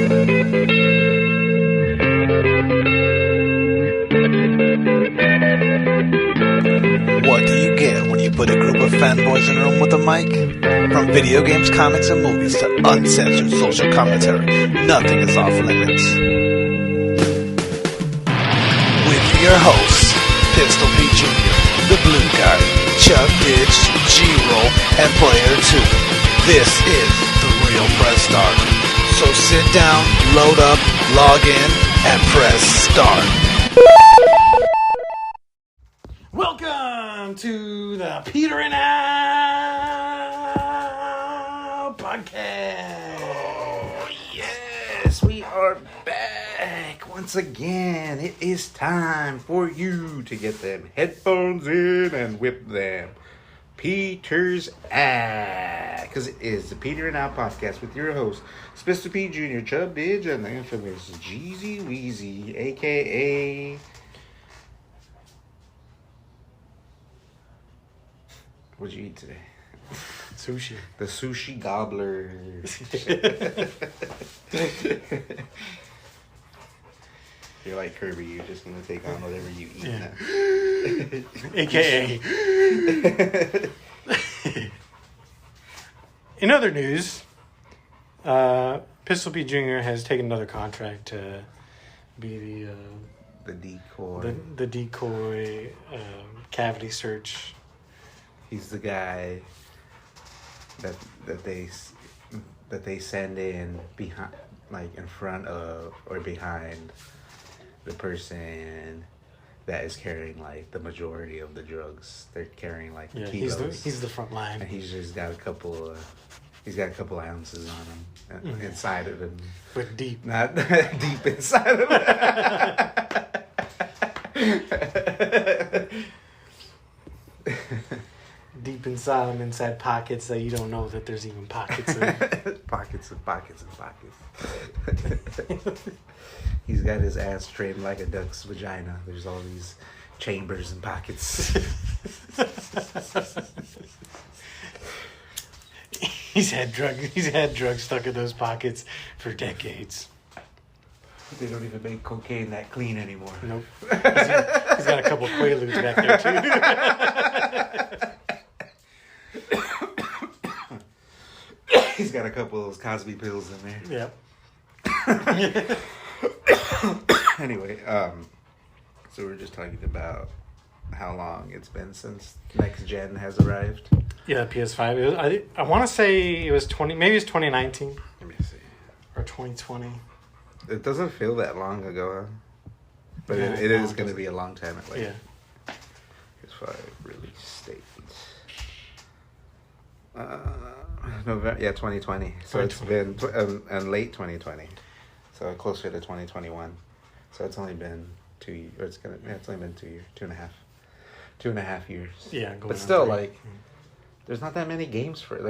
What do you get when you put a group of fanboys in a room with a mic? From video games, comics, and movies to uncensored social commentary, nothing is off limits. With your hosts, Pistol P Jr., The Blue Guy, Chuck Ditch, G-Roll, and Player 2. This is The Real Press Start. So sit down, load up, log in, and press start. Welcome to the Peter and Al podcast. Oh, yes, we are back once again. It is time for you to get them headphones in and whip them Peter's ass. Because it is the Peter and Al podcast with your host, Mr. P Jr., Chubb Didge, and the infamous Jeezy Weezy, a.k.a. What'd you eat today? Sushi. The sushi gobbler. You're like Kirby. You're just gonna take on whatever you eat now. AKA. In other news, Pistol P Jr. has taken another contract to be The decoy. the decoy cavity search. He's the guy that they send in behind, like in front of or behind the person that is carrying like the majority of the drugs. They're carrying like kilos. He's the front line. And he's just got a couple ounces on him, inside of him. But deep. Not deep inside of him. Deep inside them, inside pockets that you don't know that there's even pockets in. Pockets and pockets and pockets. He's got his ass trained like a duck's vagina. There's all these chambers and pockets. He's had drugs stuck in those pockets for decades. They don't even make cocaine that clean anymore. Nope. He's got a couple Quaaludes back there too. He's got a couple of those Cosby pills in there. Yep. Anyway, so we're just talking about how long it's been since next gen has arrived. Yeah, PS5. I want to say it was 2019 Let me see. or 2020. It doesn't feel that long ago, huh? But Yeah, it is going to be a long time. Yeah. PS5 release date. November, 2020. So it's been and late 2020. So closer to 2021. So it's only been 2 years. It's only been 2 years, 2.5 years. Yeah, but still, like, there's not that many games for it.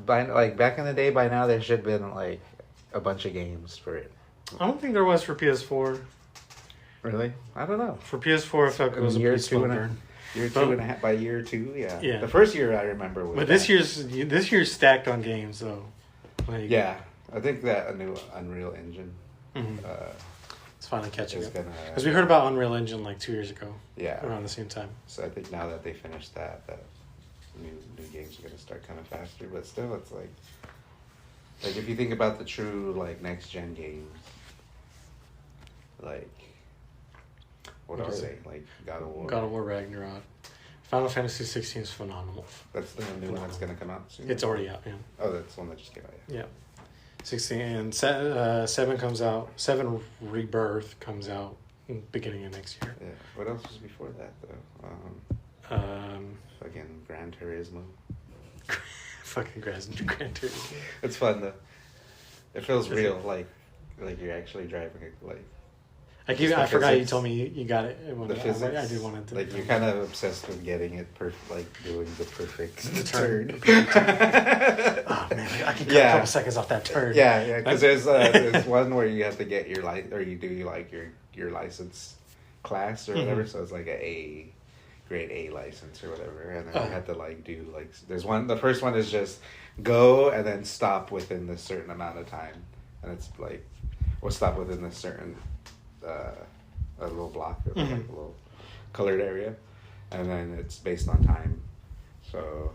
Back in the day, by now there should have been like a bunch of games for it. I don't think there was for PS4. Really? I don't know. For PS4, I felt it was a pretty slow burn. Year 2.5 by year 2, yeah. Yeah. The first year I remember was. But this year's stacked on games though. Like, yeah, I think that a new Unreal Engine. Mm-hmm. It's finally catching up. Because we heard about Unreal Engine like 2 years ago. Yeah. Around the same time. So I think now that they finished that new games are gonna start coming faster. But still, it's like if you think about the true like next gen games, like. What are they? Like God of War. God of War Ragnarok. Final Fantasy 16 is phenomenal. That's the new one that's going to come out soon. It's already out, yeah. Oh, that's the one that just came out, yeah. 16 and 7 comes out. 7 Rebirth comes out in the beginning of next year. Yeah. What else was before that though? Fucking Gran Turismo. Fucking Gran Turismo. It's fun though. It feels real, like you're actually driving it, like. I forgot you told me you got it. The physics, I did want to. Like you're kind of obsessed with getting it perfect, like doing the perfect turn. Oh man, I can cut a couple seconds off that turn. Yeah, because there's one where you have to get your you do like your license class or whatever. Mm-hmm. So it's like a grade A license or whatever, and then you have to like do like there's one. The first one is just go and then stop within this certain amount of time, and it's like will stop within a certain a little block or like a little colored area, and then it's based on time. So,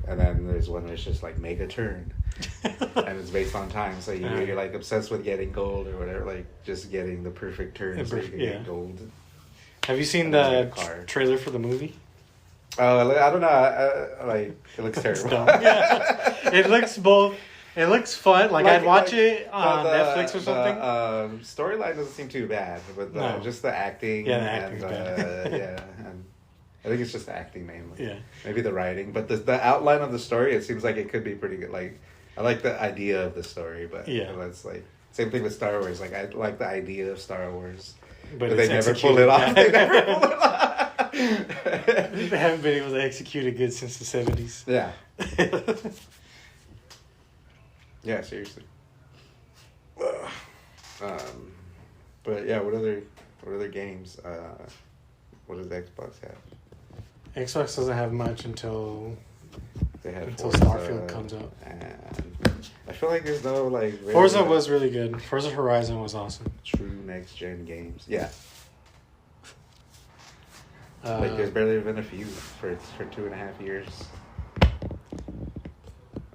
and then there's one that's just like make a turn, and it's based on time. So you're like obsessed with getting gold or whatever, like just getting the perfect turn so you can get gold. Have you seen the trailer for the movie? Oh, I don't know. Like it looks terrible. It looks both. It looks fun. Like I'd watch it on Netflix or something. Storyline doesn't seem too bad, but just the acting. Yeah, the acting's bad. And I think it's just the acting mainly. Yeah. Maybe the writing, but the outline of the story, it seems like it could be pretty good. Like I like the idea of the story, but it's like same thing with Star Wars. Like I like the idea of Star Wars, but they never pull it off. They never pull it off. They haven't been able to execute it good since the 70s. Yeah. Yeah, seriously. But yeah, what other games? What does Xbox have? Xbox doesn't have much until Forza, Starfield comes out. And I feel like there's no like. Really Forza was really good. Forza Horizon was awesome. True next gen games. Yeah. Like there's barely been a few for 2.5 years.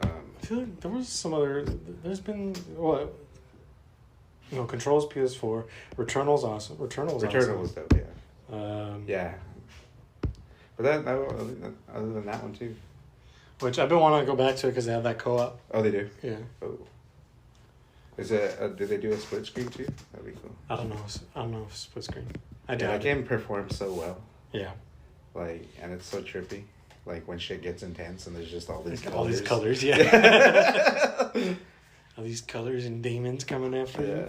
I feel like there was some other. There's been what? Control's PS4. Returnal's awesome. Returnal was dope. Yeah. Yeah. But other than that one too. Which I've been wanting to go back to it because they have that co-op. Oh, they do. Yeah. Oh. Is it? Did they do a split screen too? That'd be cool. I don't know if split screen. That game performs so well. Yeah. Like, and it's so trippy. Like when shit gets intense and there's just all these colors. All these colors, yeah. All these colors and demons coming after you.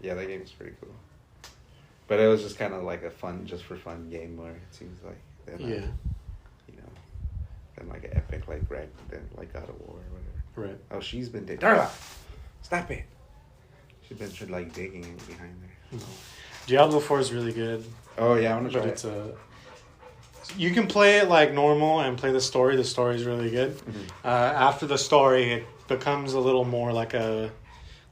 Yeah, that game's pretty cool. But it was just kind of like a just for fun game where it seems like. Than like an epic like like God of War or whatever. Right. Oh, she's been digging. Darla, stop it. She's been like digging behind there. No. Diablo 4 is really good. Oh yeah, I want to try it. You can play it like normal and play the story. The story is really good. Mm-hmm. After the story, it becomes a little more like an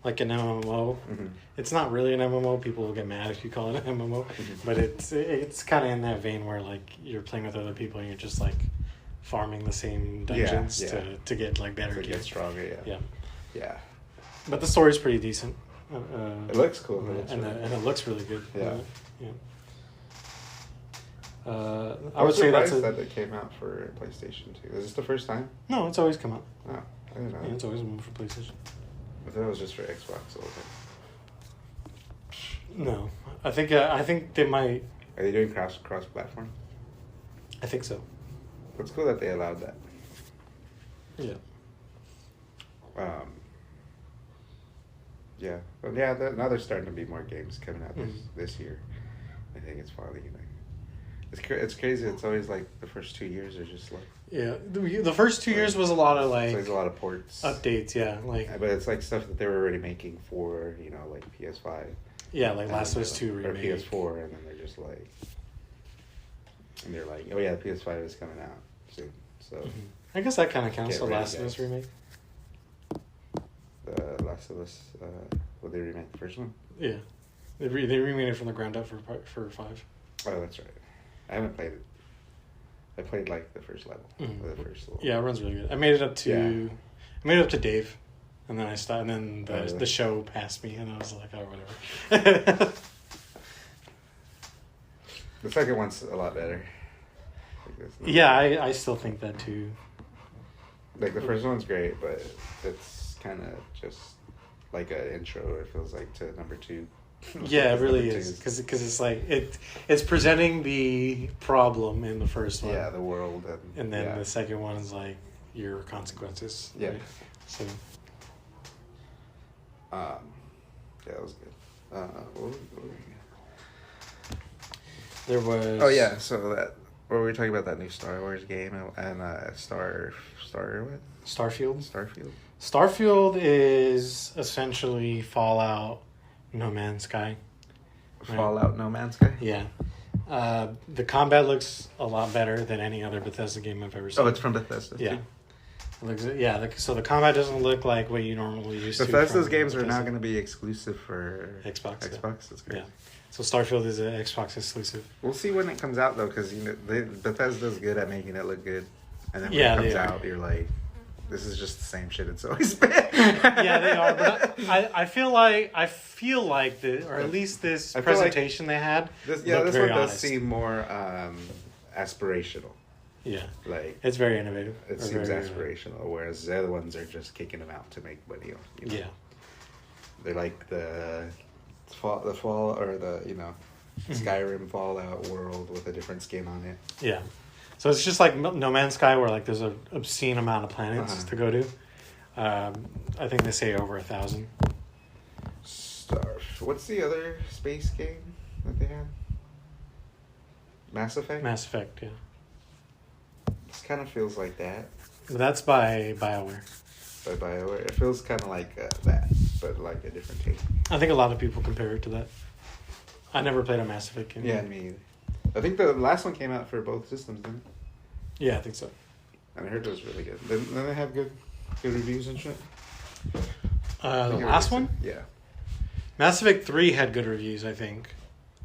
MMO. Mm-hmm. It's not really an MMO. People will get mad if you call it an MMO, but it's kind of in that vein where like you're playing with other people and you're just like farming the same dungeons to get like better gear. Get stronger. Yeah. But the story's pretty decent. It looks cool. And it looks really good. Yeah. I would say that's that it came out for PlayStation 2. Is this the first time? No, it's always come out. Oh, I didn't know. Yeah, it's always been for PlayStation. I thought it was just for Xbox all the time. No, I think they might. Are they doing cross platform? I think so. It's cool that they allowed that. Yeah. Yeah, but now there's starting to be more games coming out this year. I think it's finally it's crazy. It's always like the first 2 years are just like the first 2 years was a lot of like there's a lot of ports updates. But it's like stuff that they were already making for like PS5. Yeah, like Last of Us 2 remake. Or PS4, and then they're just like, and they're like, oh yeah, PS5 is coming out soon. So I guess that kind of counts. The Last of Us remake. The Last of Us, will they remake the first one? Yeah, they remade it from the ground up for 5. Oh, that's right. I haven't played it. I played like the first level. The first level. Yeah, it runs really good. I made it up to Dave, and then I stopped, and then the show passed me, and I was like, oh, whatever. The second one's a lot better. Yeah, I still think that too. Like the first one's great, but it's kind of just like an intro. It feels like to number 2. Yeah, it really is because it's like it's presenting the problem in the first one. Yeah, the world, and then the second one is like your consequences. Yeah. Right? So. Yeah, that was good. There was. Oh yeah, so that were we talking about that new Star Wars game and Starfield. Starfield is essentially Fallout, No Man's Sky. Fallout, No Man's Sky. Yeah, the combat looks a lot better than any other Bethesda game I've ever seen. Oh, it's from Bethesda. Yeah, So the combat doesn't look like what you normally used to. Bethesda's games are now going to be exclusive for Xbox. That's great. Yeah. So Starfield is an Xbox exclusive. We'll see when it comes out though, because Bethesda's good at making it look good, and then when it comes out, you're like, this is just the same shit it's always been. Yeah, they are. But I feel like or at least this presentation they had. This one does seem more aspirational. Yeah, like it's very innovative. It seems aspirational, whereas the other ones are just kicking them out to make money. Yeah, they're like the fall or the Skyrim Fallout world with a different skin on it. Yeah, so it's just like No Man's Sky, where like there's an obscene amount of planets to go to. I think they say over 1,000. What's the other space game that they had? Mass Effect. Mass Effect, yeah. This kind of feels like that. That's by BioWare. By BioWare, it feels kind of like that, but like a different take. I think a lot of people compare it to that. I never played a Mass Effect game. Yeah, me either. I think the last one came out for both systems, didn't it? Yeah, I think so. And I heard it was really good. Didn't they have good reviews and shit? The last one? Yeah. Mass Effect 3 had good reviews, I think.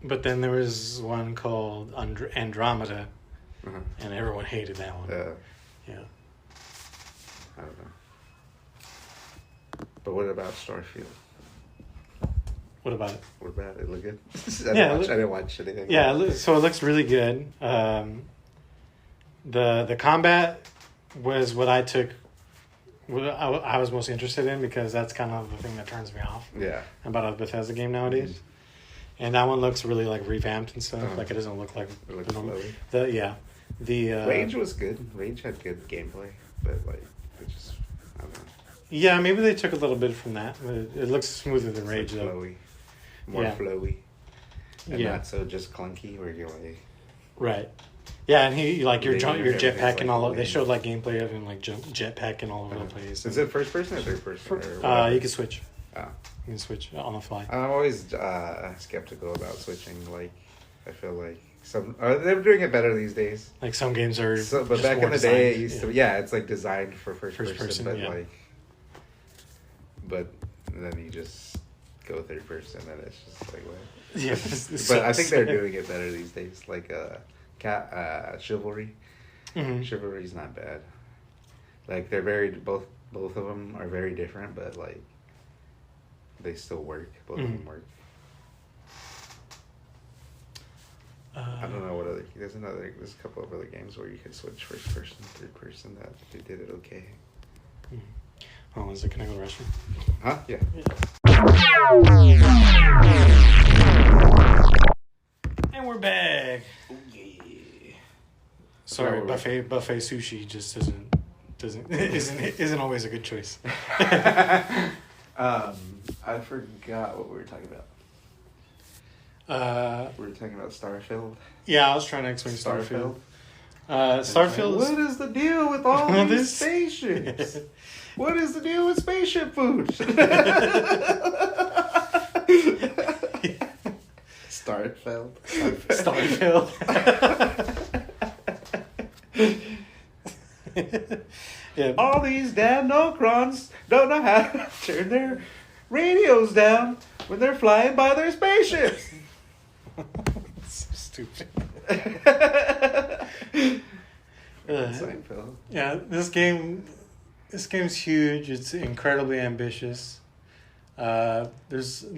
But then there was one called Andromeda, and everyone hated that one. Yeah. I don't know. But what about Starfield? What about it? What about it? Look good? I didn't watch anything. Yeah, so it looks really good. The combat was what I took. I was most interested in, because that's kind of the thing that turns me off. Yeah. About a Bethesda game nowadays. Mm-hmm. And that one looks really like revamped and stuff. Like it doesn't look like it looks flowy. The Rage was good. Rage had good gameplay, but like it just I don't know. Yeah, maybe they took a little bit from that. It looks smoother than Rage though. Flowy. More flowy. And not so just clunky where you're like right. Yeah, and he like your jetpack and all. They showed like gameplay of him like jetpacking all over the place. Is it first person or third person? You can switch. Oh. You can switch on the fly. I'm always skeptical about switching. Like, I feel like they're doing it better these days. Like some games are. But back in the day, it used to. Yeah, it's like designed for first person, but but then you just go third person, and it's just like what? Yeah, but I think they're doing it better these days. Like Chivalry. Mm-hmm. Chivalry's not bad. Like they're both of them are very different, but like they still work. Both of them work. I don't know what other. There's a couple of other games where you can switch first person, third person that they did it okay. Oh, is it Can I Go to the Restroom? Huh? Yeah. And we're back. Oh yeah. Sorry, buffet sushi just isn't always a good choice. I forgot what we were talking about. We were talking about Starfield. Yeah, I was trying to explain Starfield. Starfield. What is the deal with all these spaceships? What is the deal with spaceship food? Starfeld. Yeah. All these damn Nocrons don't know how to turn their radios down when they're flying by their spaceships. So stupid. Seinfeld. Yeah, this game's huge. It's incredibly ambitious. They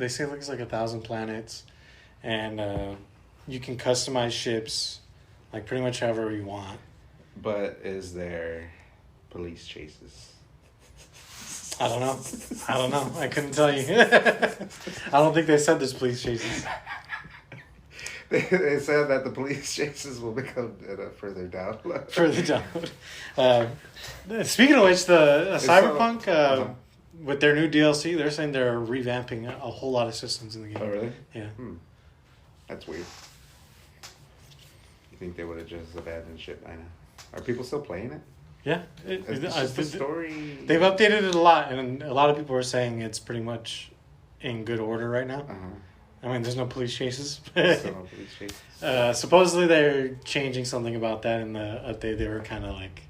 say it looks like 1,000 planets, and you can customize ships like pretty much however you want. But is there police chases? I don't know. I couldn't tell you. I don't think they said there's police chases. They said that the police chases will become further down. Further down. Speaking of which, the Cyberpunk, with their new DLC, they're saying they're revamping a whole lot of systems in the game. Oh, really? Yeah. That's weird. You think they would have just abandoned shit by now? Are people still playing it? Yeah. The story... They've updated it a lot, and a lot of people are saying it's pretty much in good order right now. I mean, there's no police chases. Supposedly they're changing something about that in the update. They were kind of like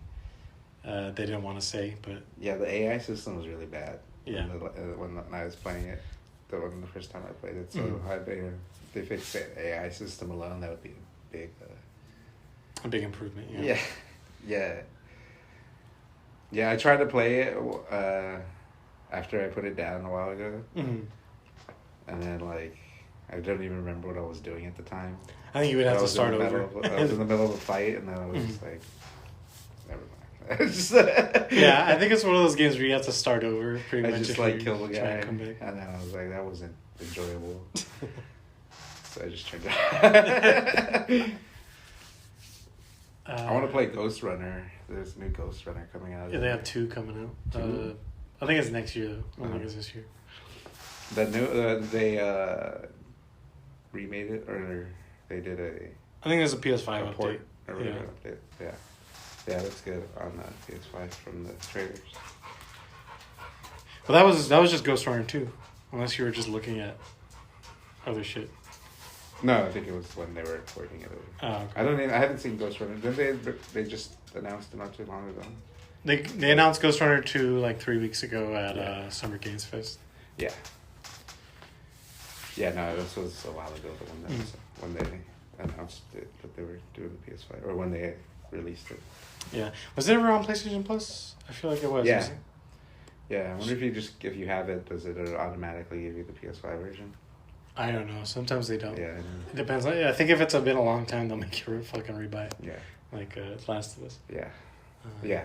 they didn't want to say, but Yeah, the AI system was really bad. Yeah. When I was playing it, the first time I played it, so if they fixed the AI system alone, that would be a big improvement. Yeah, I tried to play it after I put it down a while ago, and then I don't even remember what I was doing at the time. I think you would have to start over. I was in the middle of a fight, and then I was just like, never mind. Yeah, I think it's one of those games where you have to start over pretty much. I just kill the guy, and then I was like, that wasn't enjoyable. So I just turned it. I want to play Ghost Runner. There's a new Ghost Runner coming out. Yeah, they have 2 coming out. I think it's next year though. I don't think it's this year. The new they remade it, or they did I think there's a PS5 port update. or whatever update. Yeah, that's good on the PS5 from the trailers. Well, that was just Ghost Runner 2, unless you were just looking at other shit. No, I think it was when they were porting it over. Oh, okay. I haven't seen Ghost Runner. Didn't they just announced it not too long ago? They announced Ghost Runner 2 3 weeks ago at Summer Games Fest. Yeah. Yeah, no, this was a while ago, when they announced it, that they were doing the PS5, or when they released it. Yeah. Was it ever on PlayStation Plus? I feel like it was. Yeah. Was it? Yeah, I wonder if you have it, does it automatically give you the PS5 version? I don't know. Sometimes they don't. Yeah. It depends. I think if it's been a long time, they'll make you fucking rebuy it. Yeah. Like Last of Us. Yeah. Yeah.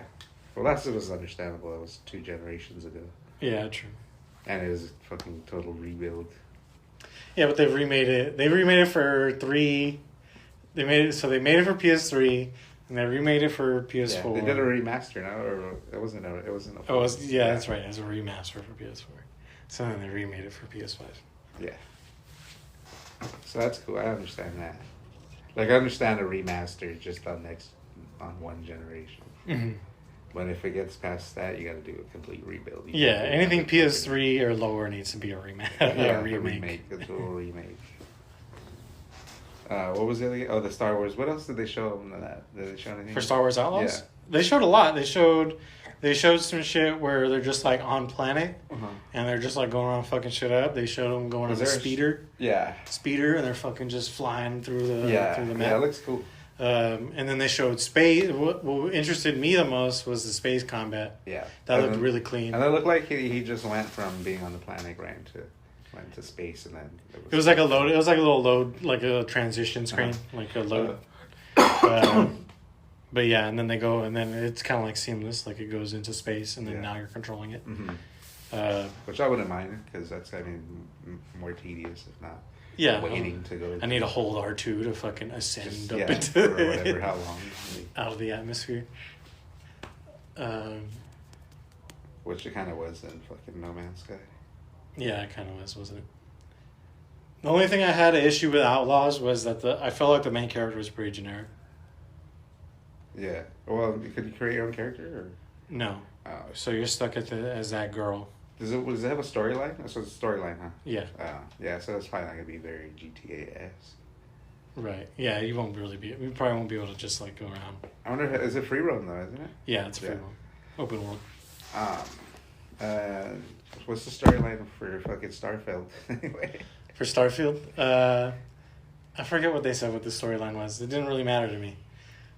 Well, Last of Us is understandable. It was 2 generations ago. Yeah, true. And it was a fucking total rebuild. Yeah, but they've remade it. They remade it for 3. They made it for PS3, and they remade it for PS4. Yeah, they did a remaster now, or it wasn't a. Oh, that's right. It was a remaster for PS4. So then they remade it for PS5. Yeah. So that's cool. I understand that. I understand a remaster just on one generation. Mm-hmm. But if it gets past that, you got to do a complete rebuild. Anything PS3 or lower needs to be a remake. A remake. A total remake. What was the other? Oh, the Star Wars. What else did they show them that? Did they show anything? For Star Wars Outlaws? Yeah. They showed a lot. They showed some shit where they're just on planet, and they're just going around fucking shit up. They showed them going on a speeder. Speeder, and they're fucking just flying through the map. Yeah, it looks cool. And then they showed space. What interested me the most was the space combat. Yeah, that looked really clean. And it looked like he just went from being on the planet went to space, and then it was like a load. It was like a little load, like a transition screen, like a load. But yeah, and then they go, and then it's kind of seamless. It goes into space, and then now you're controlling it. Mm-hmm. Which I wouldn't mind, because that's more tedious if not. Yeah, waiting to go. I need to hold R2 to fucking ascend up into for whatever how long out of the atmosphere. Which it kind of was in fucking No Man's Sky. Yeah, it kind of was, wasn't it? The only thing I had an issue with Outlaws was that I felt like the main character was pretty generic. Yeah. Well, could you create your own character? Or? No. Oh. So you're stuck as that girl. Does it have a storyline? So it's a storyline, huh? Yeah. Yeah, so it's probably not going to be very GTA-esque. Right. Yeah, you won't really be... We probably won't be able to just, go around. I wonder is it free roam, though, isn't it? Yeah, it's free roam. Open world. What's the storyline for fucking Starfeld, anyway? For Starfield? I forget what they said what the storyline was. It didn't really matter to me.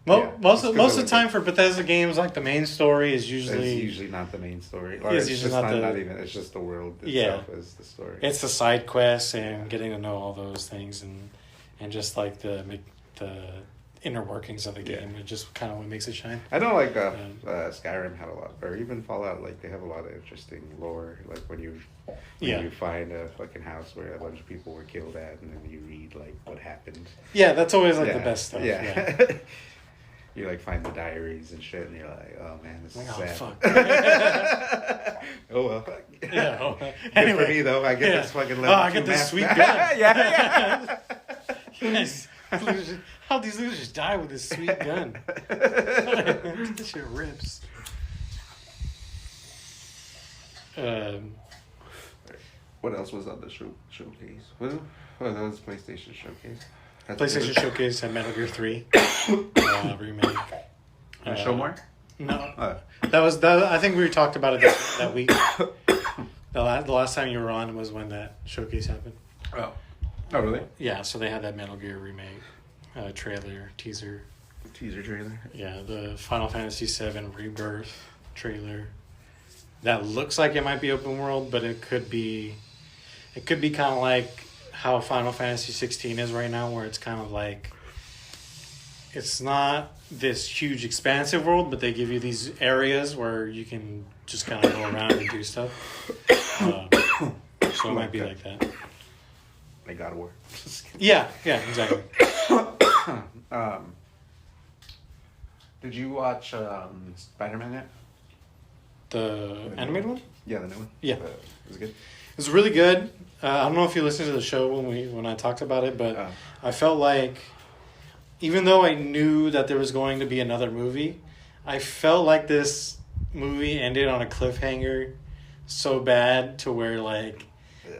Most of the time for Bethesda games, the main story is usually... It's usually not the main story. It's usually not even... It's just the world itself is the story. It's the side quests and getting to know all those things and just the inner workings of the game. It just kind of what makes it shine. I know Skyrim had a lot, or even Fallout, they have a lot of interesting lore. When you find a fucking house where a bunch of people were killed at, and then you read what happened. Yeah, that's always the best stuff. Yeah. You find the diaries and shit, and you're like, oh man, this is sad. Fuck. Oh well. Yeah. Anyway, for me though, I get this fucking level. Oh, I get this sweet gun. Yeah. Yes. How'd these losers die with this sweet gun? This shit rips. What else was on the showcase? That was PlayStation Showcase. PlayStation Showcase had Metal Gear 3 remake. Show more? No, that. I think we talked about it that week. The last time you were on was when that showcase happened. Oh, really? Yeah, so they had that Metal Gear remake teaser trailer. Yeah, the Final Fantasy VII Rebirth trailer. That looks like it might be open world, but it could be kind of like how Final Fantasy 16 is right now, where it's kind of like it's not this huge expansive world, but they give you these areas where you can just kind of go around and do stuff. So it might be like that. Like God of War. Yeah, exactly. Did you watch Spider-Man yet? The animated one? Yeah, the new one. Yeah, it was good. It was really good. I don't know if you listened to the show when I talked about it, but I felt like, even though I knew that there was going to be another movie, I felt like this movie ended on a cliffhanger so bad to where like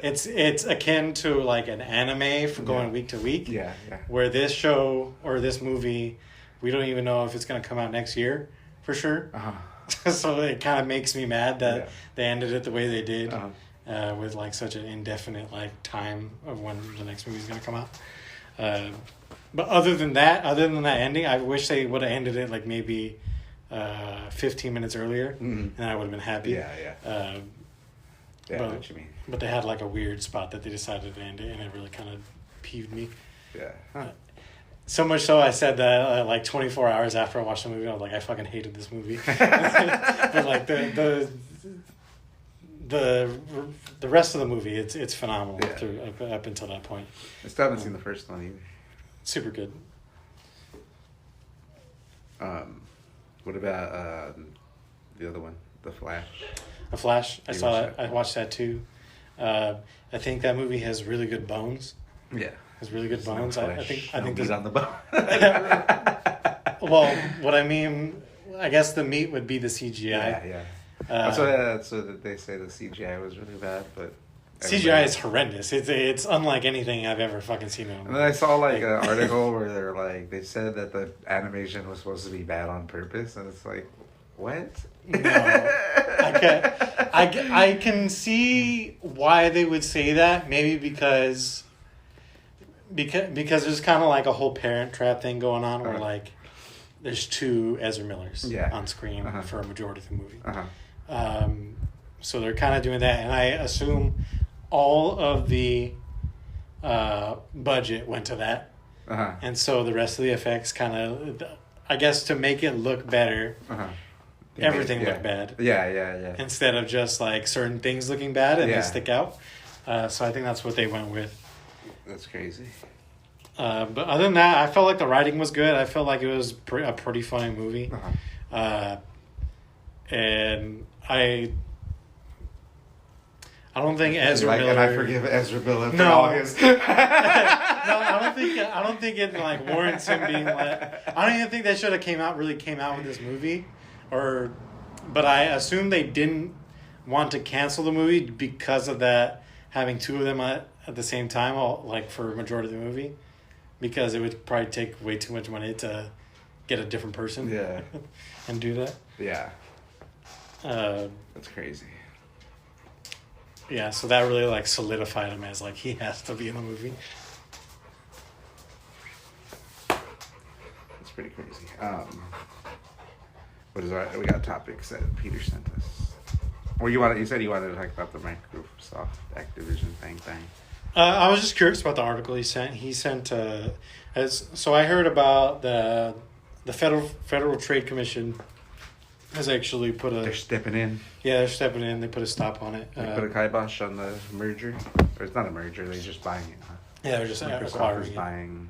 it's akin to like an anime for going week to week. Yeah. Where this show or this movie, we don't even know if it's going to come out next year for sure. So it kind of makes me mad that they ended it the way they did, with like such an indefinite like time of when the next movie is going to come out. But other than that ending, I wish they would have ended it like maybe 15 minutes earlier, and I would have been happy. Yeah, I know what you mean. But they had like a weird spot that they decided to end it, and it really kind of peeved me. Yeah. So much so, I said that like 24 hours after I watched the movie, I was like, I fucking hated this movie. But like the rest of the movie, it's phenomenal up until that point. I still haven't seen the first one either. Super good. What about the other one, The Flash? The Flash, I saw that. that? I watched that too. I think that movie has really good bones. Yeah. Has really good bones. I think he's on the bone. Well, what I mean, I guess the meat would be the CGI. Yeah. That's what they say the CGI was really bad, but CGI is horrendous. It's unlike anything I've ever fucking seen. And then I saw like an article where they said that the animation was supposed to be bad on purpose, and it's like, what? No, I can see why they would say that. Maybe because there's kind of like a whole Parent Trap thing going on, where like there's two Ezra Millers on screen for a majority of the movie. So they're kind of doing that, and I assume all of the budget went to that, and so the rest of the effects kind of, I guess, to make it look better. Everything looked bad. Yeah. Instead of just like certain things looking bad and they stick out. So I think that's what they went with. That's crazy. But other than that, I felt like the writing was good. I felt like it was a pretty funny movie. And I don't think Ezra Miller. And I forgive Ezra Miller for No. all his. No, I don't think it like warrants him being like. I don't even think they should have came out with this movie, but I assume they didn't want to cancel the movie because of that, having two of them at the same time, like for a majority of the movie, because it would probably take way too much money to get a different person. And do that. Yeah. That's crazy. Yeah, so that really like solidified him as like he has to be in the movie. That's pretty crazy. What is that? We got topics that Peter sent us. Or you said you wanted to talk about the Microsoft Activision thing. I was just curious about the article he sent. So I heard about the Federal Trade Commission has actually put a... They're stepping in. Yeah, they're stepping in. They put a stop on it. They put a kibosh on the merger. Or it's not a merger. They're just buying it. Yeah, they're just Microsoft is buying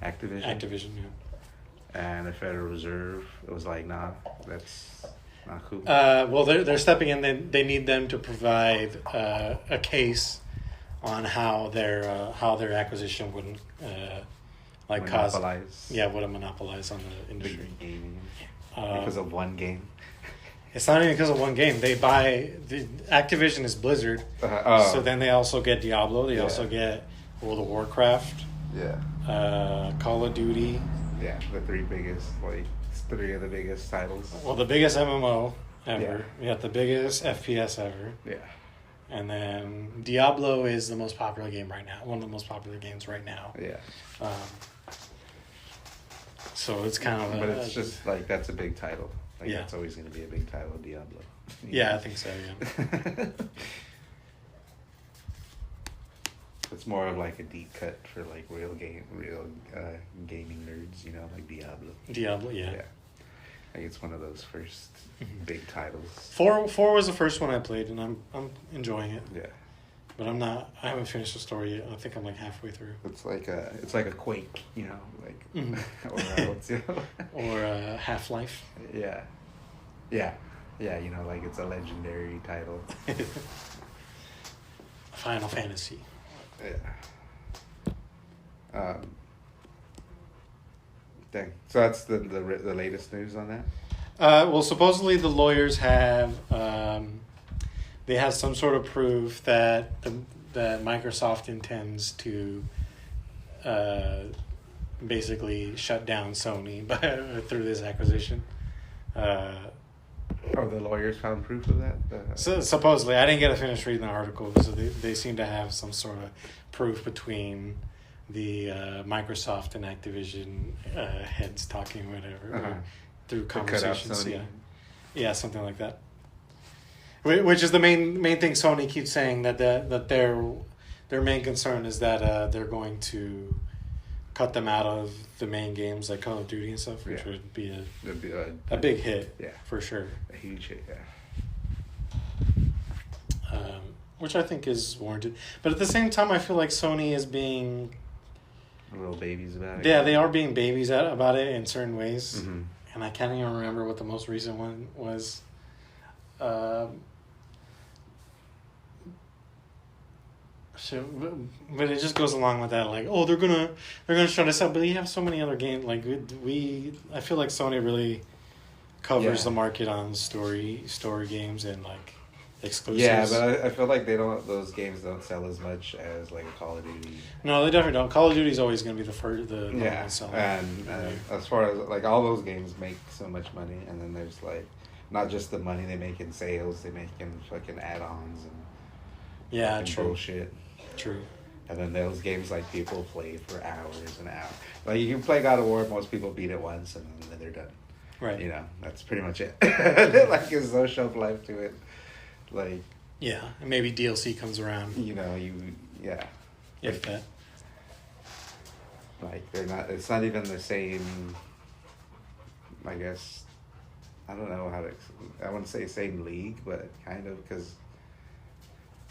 Activision. Activision, yeah. And the Federal Reserve, it was like, nah, that's not cool. Well, they're stepping in. They need them to provide a case on how their acquisition wouldn't monopolize. Would monopolize on the industry. Gaming. Because of one game. It's not even because of one game. They buy Activision is Blizzard, so then they also get Diablo. They also get World of Warcraft. Yeah. Call of Duty. Yeah, the three biggest three of the biggest titles. Well, the biggest MMO ever. Yeah. We got the biggest FPS ever. Yeah. And then Diablo is the most popular game right now. One of the most popular games right now. Yeah. So it's kind of But it's just like, that's a big title. Like, Yeah. that's always going to be a big title, Diablo. Yeah, I think so, yeah. It's more of like a deep cut for like real gaming nerds, you know, like Diablo. Diablo, yeah. Yeah. Like it's one of those first big titles. 4 was the first one I played, and I'm enjoying it. Yeah. But I haven't finished the story yet. I think I'm like halfway through. It's like a Quake, you know, like or else, you know. Or Half-Life. Yeah. Yeah. Yeah, you know, like it's a legendary title. Final Fantasy. Yeah. Dang. So that's the latest news on that? Well, supposedly the lawyers have they have some sort of proof that that Microsoft intends to basically shut down Sony through this acquisition. Oh, the lawyers found proof of that? So supposedly, I didn't get to finish reading the article, so they seem to have some sort of proof between the Microsoft and Activision heads talking, whatever, through conversations. Yeah, something like that. Which is the main thing Sony keeps saying, that their main concern is that they're going to cut them out of the main games like Call of Duty and stuff, which would be a big hit, for sure. A huge hit, yeah. Which I think is warranted. But at the same time, I feel like Sony is being... little babies about it. Yeah, they are being babies about it in certain ways. Mm-hmm. And I can't even remember what the most recent one was. But it just goes along with that, like, oh, they're gonna shut us out. But you have so many other games. Like I feel like Sony really covers the market on story games and like exclusives. Yeah, but I feel like those games don't sell as much as like a Call of Duty. No, they definitely don't. Call of Duty is always going to be the first, the one selling. And as far as like all those games make so much money, and then there's like not just the money they make in sales, they make in fucking add-ons and bullshit. True. And then those games like people play for hours and hours. Like you can play God of War, most people beat it once and then they're done. Right. You know, that's pretty much it. Like there's no shelf life to it. Like, yeah, and maybe DLC comes around. You know, If that. Like it's not even the same, I guess, I don't know how to, I wouldn't say same league, but kind of, because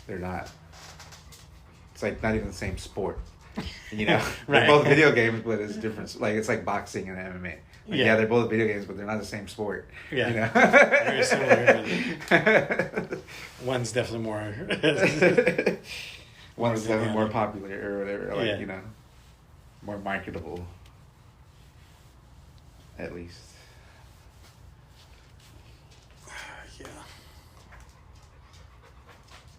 they're not, it's like not even the same sport, you know? Right. They're both video games, but it's different. Like it's like boxing and MMA. Like, yeah, they're both video games, but they're not the same sport. Yeah, you know? very similar. One's definitely more. One's definitely more popular or whatever. Like you know, more marketable. At least. Yeah.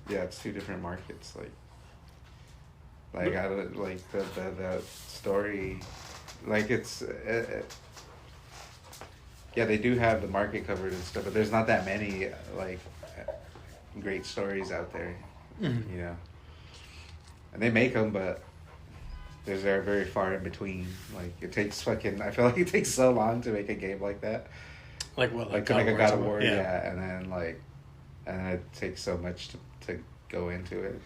Yeah, it's two different markets. Like I don't like the story. Like it's. Yeah, they do have the market covered and stuff, but there's not that many like great stories out there, you know. And they make them, but they're very far in between. Like it takes I feel like it takes so long to make a game like that. Like what? Like to make a God of War, yeah, and then it takes so much to go into it.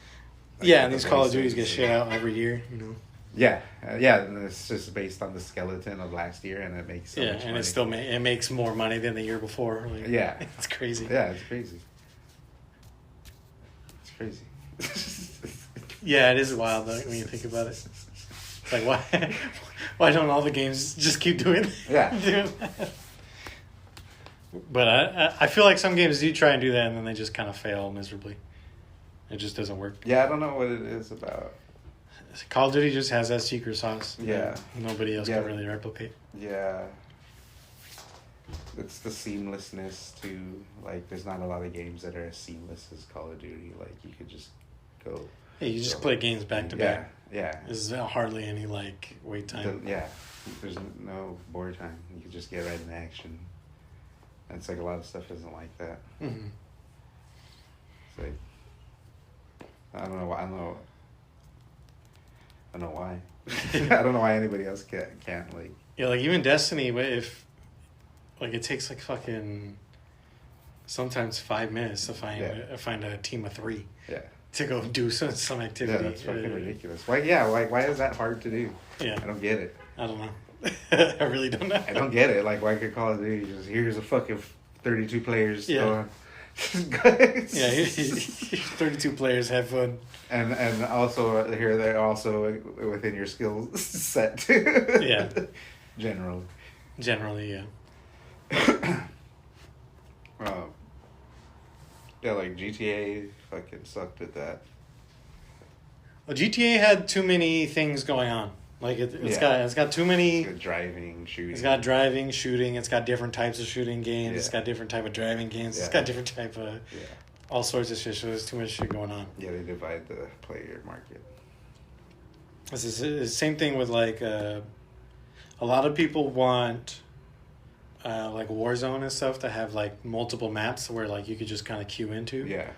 Like, yeah, and these Call of Duties get shit out every year, you know. Yeah, and it's just based on the skeleton of last year, and it makes so much and money. it still it makes more money than the year before. Like, yeah, it's crazy. Yeah, it's crazy. It's crazy. Yeah, it is wild though, when you think about it. It's like why don't all the games just keep doing that? But I feel like some games do try and do that, and then they just kind of fail miserably. It just doesn't work. Yeah, I don't know what it is about. Call of Duty just has that secret sauce. Yeah. Nobody else can really replicate. Yeah. It's the seamlessness too. Like, there's not a lot of games that are as seamless as Call of Duty. Like, you could just go. Yeah, you just play games back to back. Yeah. There's hardly any like wait time. There's no board time. You can just get right into action. And it's like a lot of stuff isn't like that. Mm-hmm. It's like I don't know why. I don't know why. I don't know why anybody else can't like. Yeah, like even Destiny, if like it takes like fucking sometimes 5 minutes to find a team of 3. Yeah. To go do some activity. Yeah, that's fucking ridiculous. Why is that hard to do? Yeah. I don't get it. I don't know. I really don't know. I don't get it. Like, why could Call of Duty just, here's a fucking 32 players. Yeah. Yeah, 32 players, have fun. And also, here they're also within your skill set, too. Yeah. Generally, yeah. Yeah, like GTA fucking sucked at that. Well, GTA had too many things going on. Like it's got too many. It's got driving, shooting. It's got driving, shooting. It's got different types of shooting games. Yeah. It's got different type of driving games. It's got different type of all sorts of shit. So there's too much shit going on. Yeah, they divide the player market. It's the same thing with like a lot of people want like Warzone and stuff to have like multiple maps where like you could just kind of queue into. Yeah.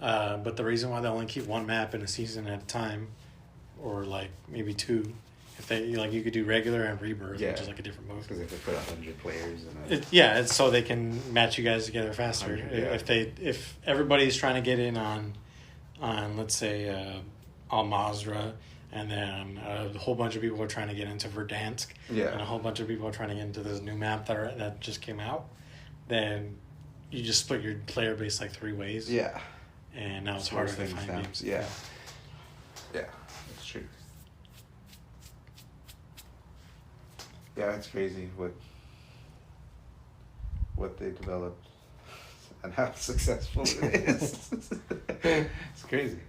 But the reason why they only keep one map in a season at a time, or like maybe 2, if they like you could do regular and rebirth, which is like a different mode. Because if they put 100 players in it's so they can match you guys together faster. If everybody's trying to get in on let's say Al Mazrah, and then a whole bunch of people are trying to get into Verdansk, and a whole bunch of people are trying to get into this new map that just came out, then you just split your player base like 3 ways. Yeah. And now it's harder to find games. Yeah. Yeah, that's true. Yeah, it's crazy what they developed and how successful it is. It's crazy.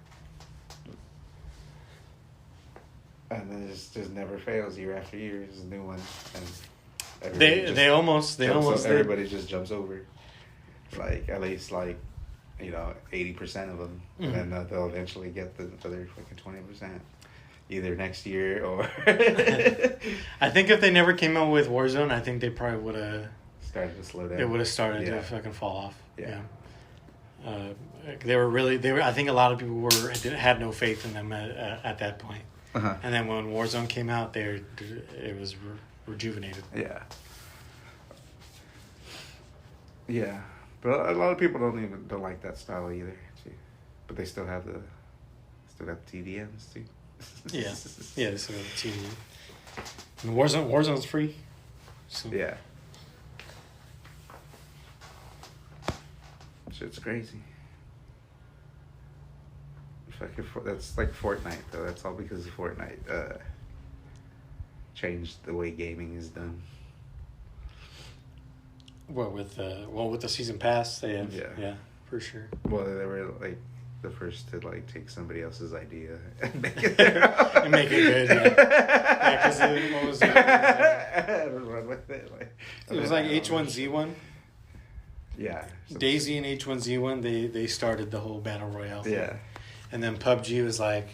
And then it just never fails year after year. There's a new one, and everybody just jumps over. Like at least 80% of them, mm-hmm. and then they'll eventually get the other fucking 20%, either next year or. I think if they never came out with Warzone, I think they probably would have started to slow down. It would have started to fucking fall off. Yeah. They were. I think a lot of people had no faith in them at that point. Uh-huh. And then when Warzone came out, it was rejuvenated. Yeah. Yeah. But a lot of people don't like that style either, too. But they still have the TDMs too. Yeah, they still have the TDM. And Warzone's free. So. Yeah. Shit's crazy. That's like Fortnite though. That's all because of Fortnite. Changed the way gaming is done. Well, with the season pass, they have yeah, for sure. Well, they were like the first to like take somebody else's idea and make it their own. And make it good. Yeah, because what was it? Run with it. It was like H1Z1. Yeah. Daisy and H1Z1. They started the whole battle royale thing. Yeah. And then PUBG was like,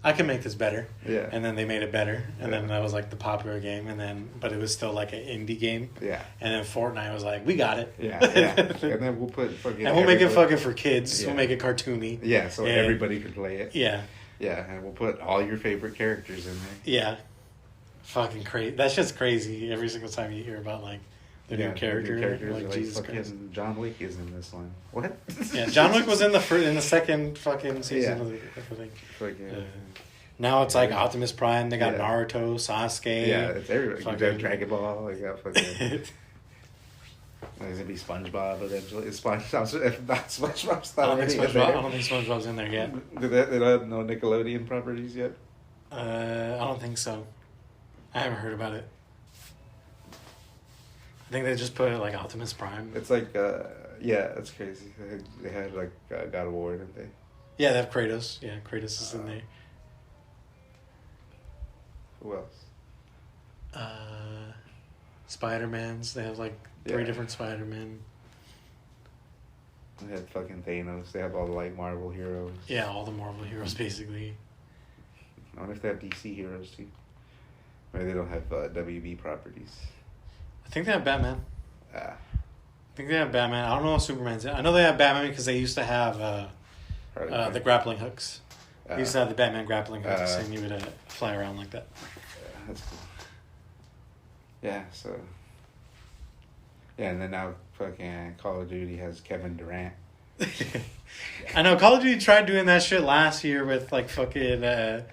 I can make this better. Yeah. And then they made it better. And then that was like the popular game. But it was still like an indie game. Yeah. And then Fortnite was like, we got it. Yeah. And then we'll put fucking. And we'll make it fucking for kids. We'll make it cartoony. Yeah, so everybody can play it. Yeah. Yeah, and we'll put all your favorite characters in there. Yeah. Fucking crazy. That's just crazy every single time you hear about like the new character. Like Jesus Christ. John Wick is in this one. What? Yeah, John Wick was in the second fucking season of the thing. Now it's like Optimus Prime. They got Naruto, Sasuke. Yeah, it's everybody. You got Dragon Ball. They got fucking. There's gonna be SpongeBob eventually. If not SpongeBob's not already in there. I don't think SpongeBob's in there yet. They don't have no Nickelodeon properties yet? I don't think so. I haven't heard about it. I think they just put it like Optimus Prime. It's like, it's crazy. They had like God of War, didn't they? Yeah, they have Kratos. Yeah, Kratos is in there. Who else? Spider-Mans. They have like 3 different Spider-Man. They had fucking Thanos. They have all the like Marvel heroes. Yeah, all the Marvel heroes basically. I wonder if they have DC heroes too. Maybe they don't have WB properties. I think they have Batman. Ah. I think they have Batman. I don't know if Superman's in. I know they have Batman because they used to have the grappling hooks. They used to have the Batman grappling hooks, and you would fly around like that. Yeah, that's cool. Yeah, so... Yeah, and then now fucking Call of Duty has Kevin Durant. I know Call of Duty tried doing that shit last year with like fucking... they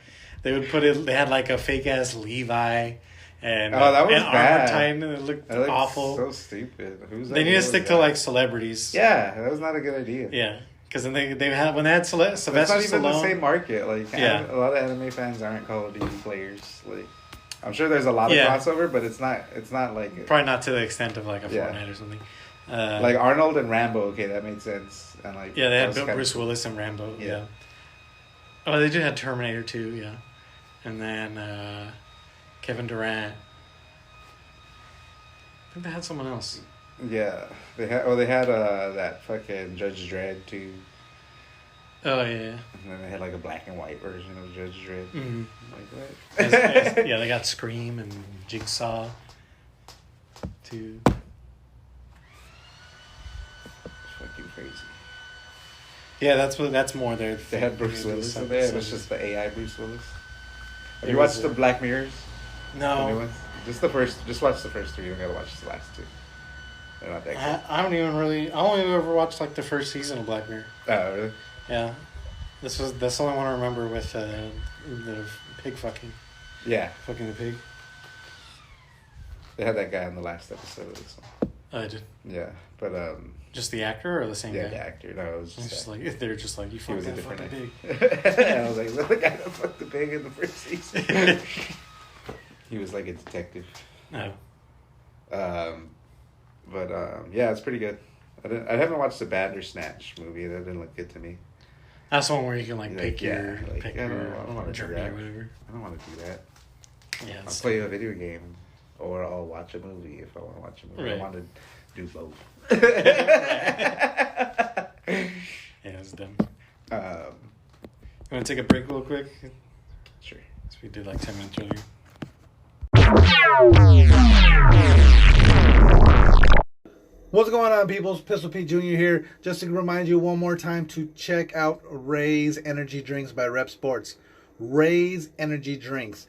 would put it... They had like a fake-ass Levi... And, that was and bad. Armor Titan, and it looked awful. So stupid. They need to stick to like celebrities. Yeah, that was not a good idea. Yeah, because then they had when they had Sylvester Stallone. It's not even the same market. Like, yeah. A lot of anime fans aren't Call of Duty players. Like, I'm sure there's a lot of crossover, but it's not like probably not to the extent of like a Fortnite or something. Like Arnold and Rambo. Okay, that made sense. And like they had Bruce Willis and Rambo. Yeah. Oh, they did have Terminator too. Yeah, and then Kevin Durant. I think they had someone else. Yeah, they had that fucking Judge Dredd too. Oh yeah. And then they had like a black and white version of Judge Dredd. Mm-hmm. Like what? Yeah, they got Scream and Jigsaw too. Fucking crazy. Yeah, that's more there. They had Bruce Willis in there. It was just the AI Bruce Willis. Have you was watched the Black Mirrors? No. The new ones? Just watch the first 3. You don't gotta watch the last 2. They're not that good. I don't even really. I only ever watched like the first season of Black Mirror. Oh, really? Yeah, that's the only one I remember with the pig fucking. Yeah, fucking the pig. They had that guy in the last episode of this one. Oh, I did. Yeah, but just the actor or the same guy? Yeah, the actor. No, it was just like they're just like you fucked that fucking pig. I was like, well, the guy that fucked the pig in the first season. He was like a detective. No. But yeah, it's pretty good. I haven't watched the Bandersnatch movie. That didn't look good to me. That's one where you can pick your I don't want to do that. Or whatever. I don't want to do that. Yeah, I'll play a video game, or I'll watch a movie if I want to watch a movie. Right. I want to do both. Yeah, it's dumb. You want to take a break real quick? Sure. So we did like 10 minutes earlier. What's going on, peoples? Pistol Pete Jr. here. Just to remind you one more time to check out Ray's Energy Drinks by Rep Sports. Ray's Energy Drinks.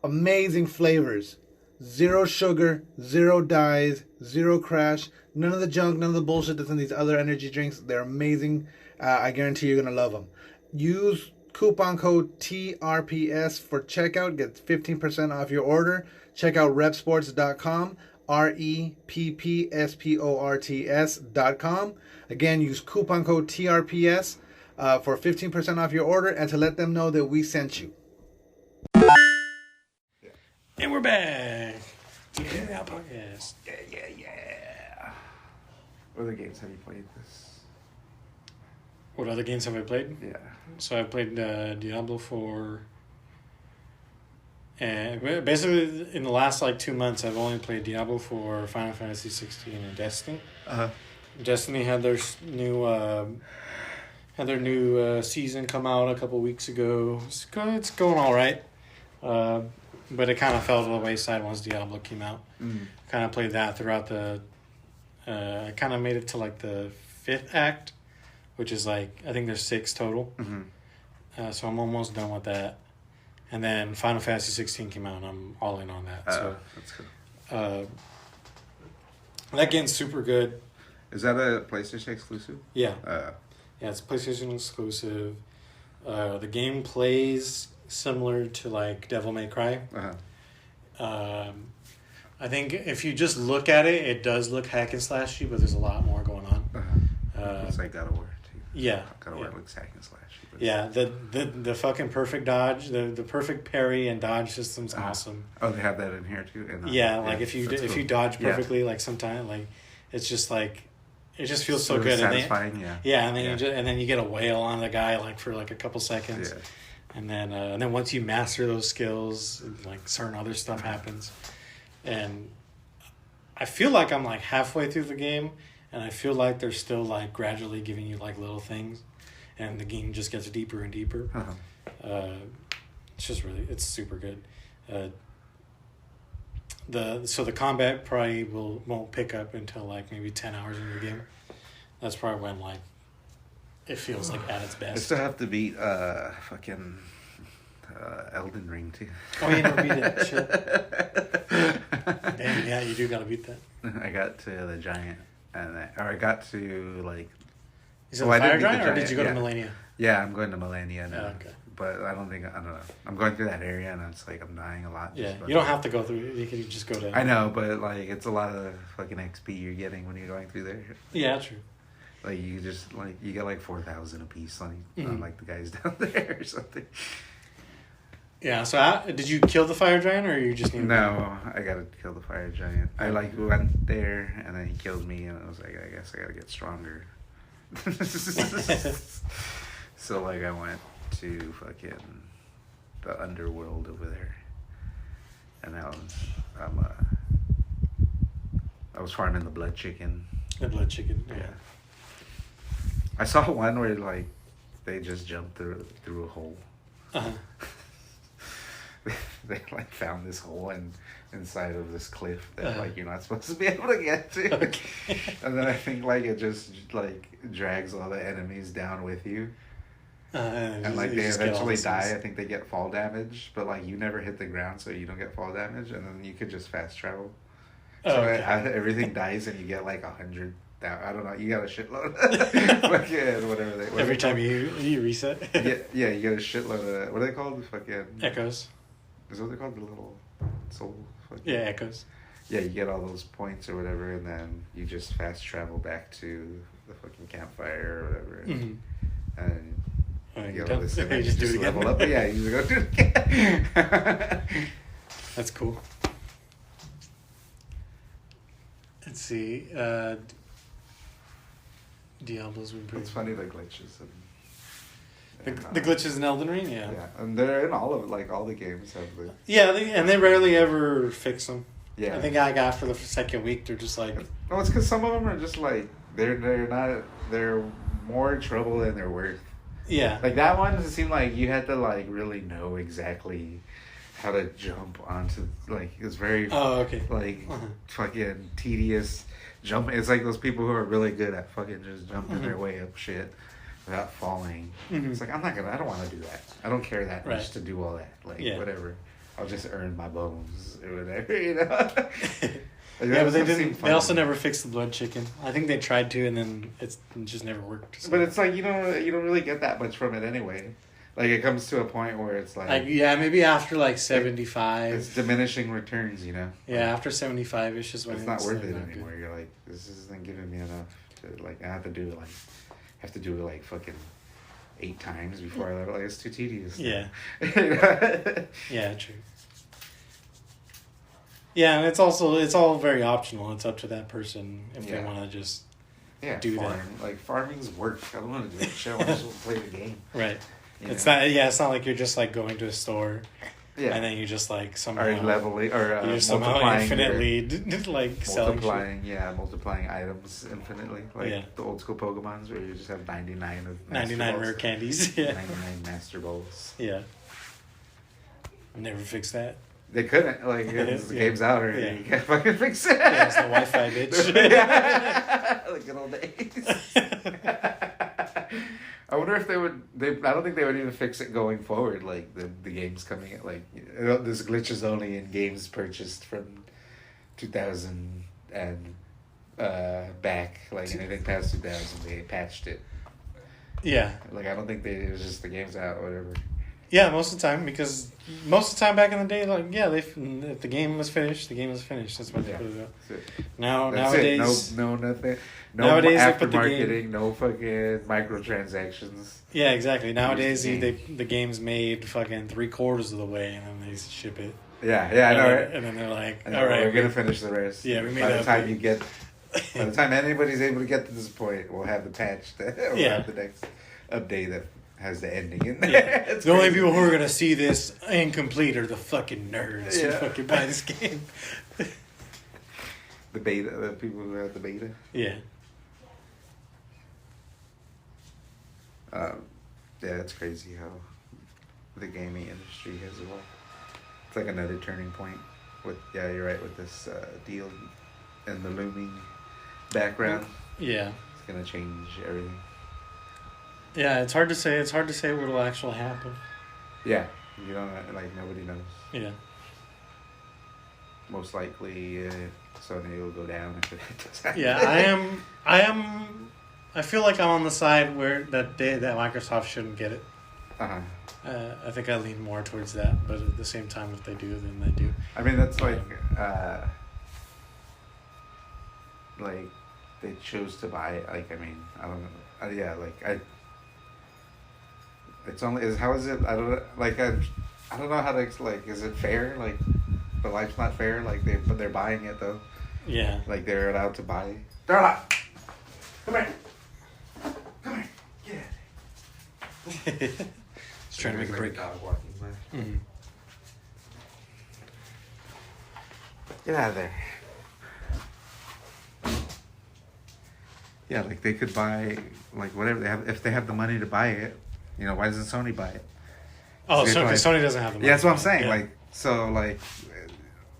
Amazing flavors. 0 sugar, 0 dyes, 0 crash. None of the junk, none of the bullshit that's in these other energy drinks. They're amazing. I guarantee you're going to love them. Use coupon code TRPS for checkout. Get 15% off your order. Check out repsports.com. REPPSPORTS.com. Again, use coupon code TRPS for 15% off your order and to let them know that we sent you. And we're back. Yeah, podcast. Yeah. What other games have you played this? What other games have I played? Yeah. So I played Diablo 4. And basically, in the last 2 months, I've only played Diablo 4, Final Fantasy 16, and Destiny. Destiny had their new season come out a couple weeks ago. It's going all right, but it kind of fell to the wayside once Diablo came out. Kind of played that throughout the. I kind of made it to the 5th act, which is I think there's 6 total. So I'm almost done with that. And then Final Fantasy 16 came out, and I'm all in on that. So that's cool. That game's super good. Is that a PlayStation exclusive? Yeah. Yeah, it's PlayStation exclusive. The game plays similar to Devil May Cry. I think if you just look at it, it does look hack and slashy, but there's a lot more going on. It's like God of War too. Yeah. God of War looks hack and slashy. Yeah, the fucking perfect dodge, the perfect parry and dodge system's awesome. Oh, they have that in here too. And, if you dodge perfectly, sometimes it's just it just feels so good. Satisfying, and then you get a wail on the guy for a couple seconds, and then once you master those skills, certain other stuff happens, and I feel like I'm halfway through the game, and I feel like they're still like gradually giving you like little things, and the game just gets deeper and deeper. It's just really, it's super good. The combat probably won't pick up until like maybe 10 hours into the game. That's probably when like it feels like at its best. I still have to beat fucking Elden Ring too. Oh, you never beat it. Shit. Damn, yeah, you do gotta beat that. I got to the giant, or I got to like. Is it the Fire Giant, or did you go to Millennia? Yeah, I'm going to Millennia now. Oh, okay. But I don't know. I'm going through that area, and it's like I'm dying a lot. Yeah, you don't have to go through it. You can just go to. I know, but like it's a lot of fucking XP you're getting when you're going through there. Yeah, true. Like you just like you get like 4,000 a piece on like the guys down there or something. Yeah. So did you kill the Fire Giant, or you just need? No, I gotta kill the Fire Giant. I like went there, and then he killed me, and I was like, I guess I gotta get stronger. So like I went to fucking the underworld over there, and I was farming the blood chicken. The blood chicken. Yeah. I saw one where like they just jumped through a hole. Uh-huh. They like found this hole inside of this cliff that like you're not supposed to be able to get to. Okay. And then I think like it just like drags all the enemies down with you. And like they eventually die. I think they get fall damage, but like you never hit the ground, so you don't get fall damage, and then you could just fast travel. So everything dies, and you get like 100. I don't know. You got a shitload. Fucking whatever every time you reset. yeah, you get a shitload of what are they called? Fucking echoes. Is that what they're called? The little soul. Yeah, echoes. Yeah, you get all those points or whatever, and then you just fast travel back to the fucking campfire or whatever, and you get all this, and then you just level up. Yeah, you go do it again. That's cool. Let's see. Diablo's been pretty. It's funny the glitches the glitches in Elden Ring, yeah. Yeah, and they're in all of all the games have the. Yeah, they rarely ever fix them. Yeah, I think I got for the second week. They're just like. No, it's because some of them are just like they're more trouble than they're worth. Yeah. Like that one, it seemed like you had to like really know exactly how to jump onto like it's very fucking tedious jump. It's like those people who are really good at fucking just jumping their way up shit without falling. It's like I don't want to do that. I don't care that much to do all that. Like whatever, I'll just earn my bones or whatever, you know. Yeah, but they didn't. They also never fixed the blood chicken. I think they tried to, and then it just never worked. So. But it's like you don't really get that much from it anyway. Like it comes to a point where it's like maybe after like 75. It's diminishing returns, you know. Yeah, after 75, it's just when it's not worth it anymore. You're like, this isn't giving me enough to like. I have to do it like fucking 8 times before I level. Like it's too tedious. Yeah. Yeah, true. Yeah, and it's all very optional. It's up to that person if they want to just do that. Like farming's work. I don't want to do that shit. I want to just play the game. Right. It's not. Yeah, it's not like you're just like going to a store. Yeah. And then you just like somehow leveling or you're somehow infinitely like multiplying. Yeah, multiplying items infinitely. Like the old school Pokemons where you just have 99 of 99 rare candies. Yeah. 99 Master Balls. Yeah. Never fixed that. They couldn't, like, the game's out already. You can't fucking fix it. Yeah, it's the Wi-Fi, bitch. The good old days. I wonder if they would, I don't think they would even fix it going forward, like, the game's coming at, like, this glitch is only in games purchased from 2000 and back, like, anything past 2000, they patched it. Yeah. Like, I don't think it was just the game's out or whatever. Yeah, most of the time, because most of the time back in the day, like, if the game was finished, the game was finished. That's what they put it out. Nowadays... No nothing. No nowadays after marketing, no fucking microtransactions. Yeah, exactly. Nowadays, the game's made fucking 3/4 of the way, and then they ship it. Yeah, I know, right? And then they're like, all right, we're going to finish the rest. Yeah, we made By the time anybody's able to get to this point, we'll have the patch, we'll have the next update that has the ending in there. Yeah. The only people who are going to see this incomplete are the fucking nerds who fucking buy this game. The people who have the beta? Yeah. Yeah, it's crazy how the gaming industry has evolved. It's like another turning point. With you're right with this deal and the looming background. Yeah. It's gonna change everything. Yeah, it's hard to say. It's hard to say what will actually happen. Yeah, you don't like nobody knows. Yeah. Most likely, Sony will go down if it does happen. Yeah, I feel like I'm on the side that Microsoft shouldn't get it. Uh-huh. I think I lean more towards that, but at the same time, if they do, then they do. I mean, that's like they chose to buy it. Like, I mean, I don't know. It's only how is it? I don't know how to like. Is it fair? Like, the life's not fair. Like but they're buying it though. Yeah. Like they're allowed to buy. Darla, come here. Come here. Get it. Just trying to make a break. Dog walking by. Mm-hmm. Get out of there. Yeah, like they could buy like whatever they have if they have the money to buy it. You know, why doesn't Sony buy it? Oh, so Sony doesn't have the money. Yeah, that's what I'm saying. Yeah.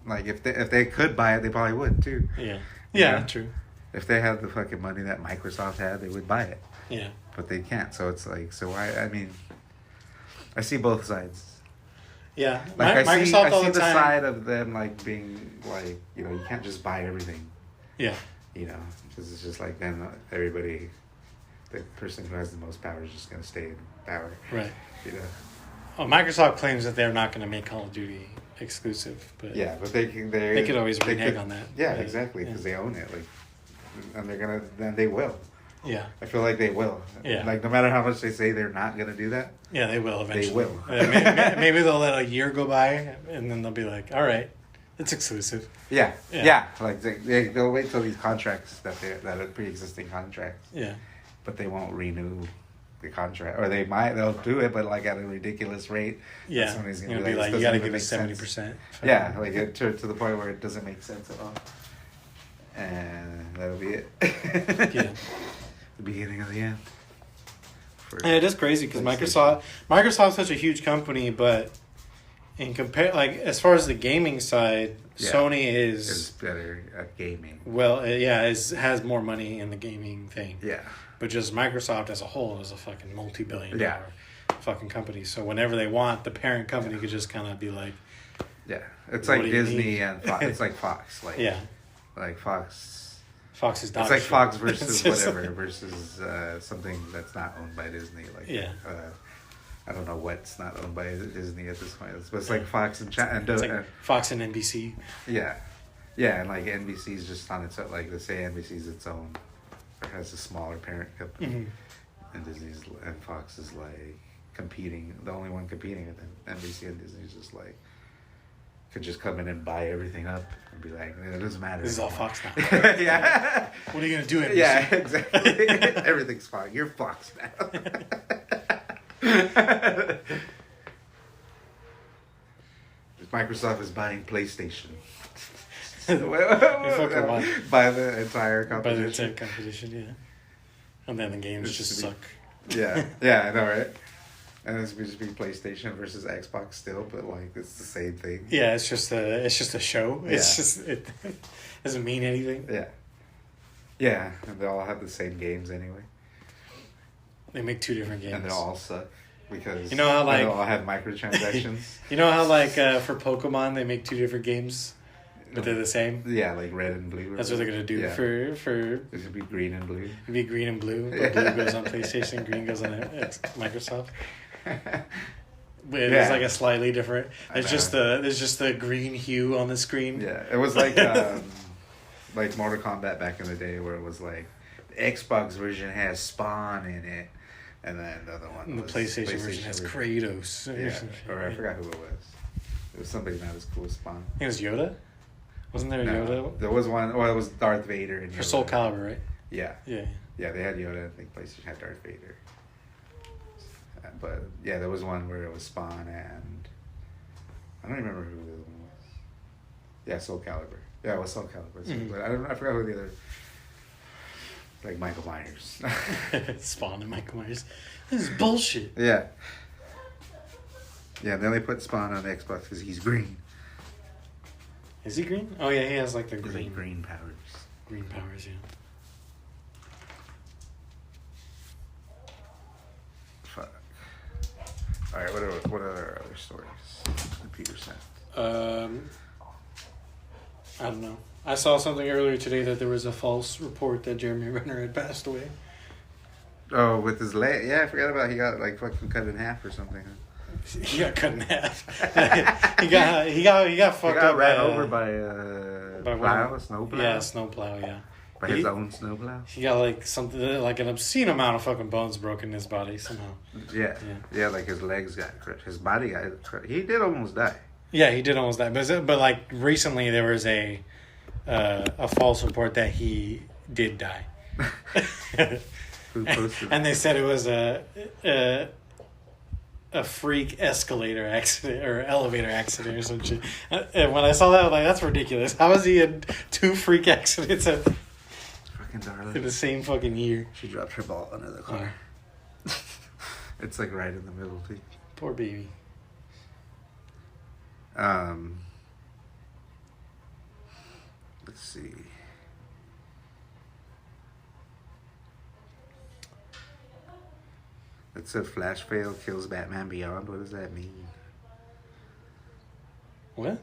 Like if they could buy it, they probably would too. Yeah. Yeah, Yeah, true. If they had the fucking money that Microsoft had, they would buy it. Yeah. But they can't. So it's like, so I mean, I see both sides. Yeah. Like I see all the time. side of them like being like, you know, you can't just buy everything. Yeah. You know, because it's just like then everybody, the person who has the most power is just going to stay in power. Right. You know. Well, Microsoft claims that they're not going to make Call of Duty exclusive, but Yeah, but they could always renege on that. Yeah, But, exactly, because yeah. they own it. Like, and then they will. Yeah. I feel like they will. Yeah. Like no matter how much they say they're not going to do that. Yeah, they will eventually. They will. Maybe they'll let a year go by, and then they'll be like, "All right, it's exclusive." Yeah, Yeah. yeah. Like they'll wait till these contracts that are pre-existing contracts, Yeah. but they won't renew the contract, or they'll do it, but like at a ridiculous rate. Yeah. Somebody's You're gonna be be like, like, "This you got to doesn't give even us make 70%. Yeah, like to the point where it doesn't make sense at all. And that'll be it. Yeah. The beginning of the end. And it is crazy because PlayStation. Microsoft's such a huge company, but as far as the gaming side, Yeah. Sony Is is better at gaming. has more money in the gaming thing. Yeah. But just Microsoft as a whole is a fucking multi-billion Yeah. dollar fucking company. So whenever they want, the parent company could just kind of be like, Yeah. It's What like do you Disney need? and Fox. It's like Fox. Like, yeah, Like Fox. Fox's dog It's like shit. Fox It's versus just whatever like- versus something that's not owned by Disney. Like Yeah. I don't know what's not owned by Disney at this point. But it's like Fox and China. It's like Fox and NBC. Yeah, yeah, and like NBC's just on its own. Like let's say NBC's its own, or has a smaller parent company, Mm-hmm. and Fox is like competing. The only one competing with NBC and Disney's just like could just come in and buy everything up and be like, it doesn't matter. This is all anymore. Fox now. Yeah. What are you gonna do? NBC? Yeah, exactly. Everything's fine. You're Fox now. Microsoft is buying PlayStation. fucking won. By the entire By the competition. same competition, yeah. And then the games It's just to be- suck. Yeah, I know, right? And this would just be PlayStation versus Xbox still, but like it's the same thing. Yeah, it's just a show. It's Yeah. just it doesn't mean anything. Yeah. Yeah, and they all have the same games anyway. They make two different games. And they all suck because You know how, like- they all have microtransactions. You know how like for Pokemon they make two different games, but they're the same. Yeah, like red and blue. That's what they're gonna do Yeah. for This would be green and blue. it'd be green and blue. But blue goes on PlayStation, green goes on Microsoft. But it's Yeah. like a slightly different. I There's know. just the green hue on the screen. Yeah, it was like Mortal Kombat back in the day, where it was like the Xbox version has Spawn in it, and then the other one. And the was PlayStation version has Kratos. Yeah, or I forgot who it was. It was somebody not as cool as Spawn. I think it was Yoda. Wasn't there a No, Yoda there was one. Well, it was Darth Vader and for Yoda. Soul Calibur, right? Yeah, Yeah. yeah, they had Yoda. I think PlayStation had Darth Vader. But yeah, there was one where it was Spawn and I don't remember who the other one was. Yeah, Soul Calibur. Yeah, it was Soul Calibur. Mhm. But I forgot who the other. Like Michael Myers. Spawn and Michael Myers. This is bullshit. Yeah. Yeah, then they put Spawn on Xbox because he's green. Is he green? Oh yeah, he has like the He's green like green powers. green powers. Yeah. Fuck. All right, what are other stories that Peter sent? I don't know. I saw something earlier today that there was a false report that Jeremy Renner had passed away. Oh, with his leg? Yeah, I forgot about. He got like fucking cut in half or something. He got cut in half. he got fucked He got up. ran over by a snowplow. Yeah, a snowplow. Yeah. By his own snowplow. He got like something like an obscene amount of fucking bones broken in his body somehow. Yeah, like his legs got crushed. His body got crushed. He did almost die. Yeah, he did almost die. But like recently there was a false report that he did die. Who posted and they said it was a freak escalator accident or elevator accident or some shit. And when I saw that, I was like, that's ridiculous. How is he in 2 freak accidents fucking darling in the same fucking year? She dropped her ball under the car. It's like right in the middle too. Poor baby. Let's see. It said Flash fail kills Batman Beyond. What does that mean? What?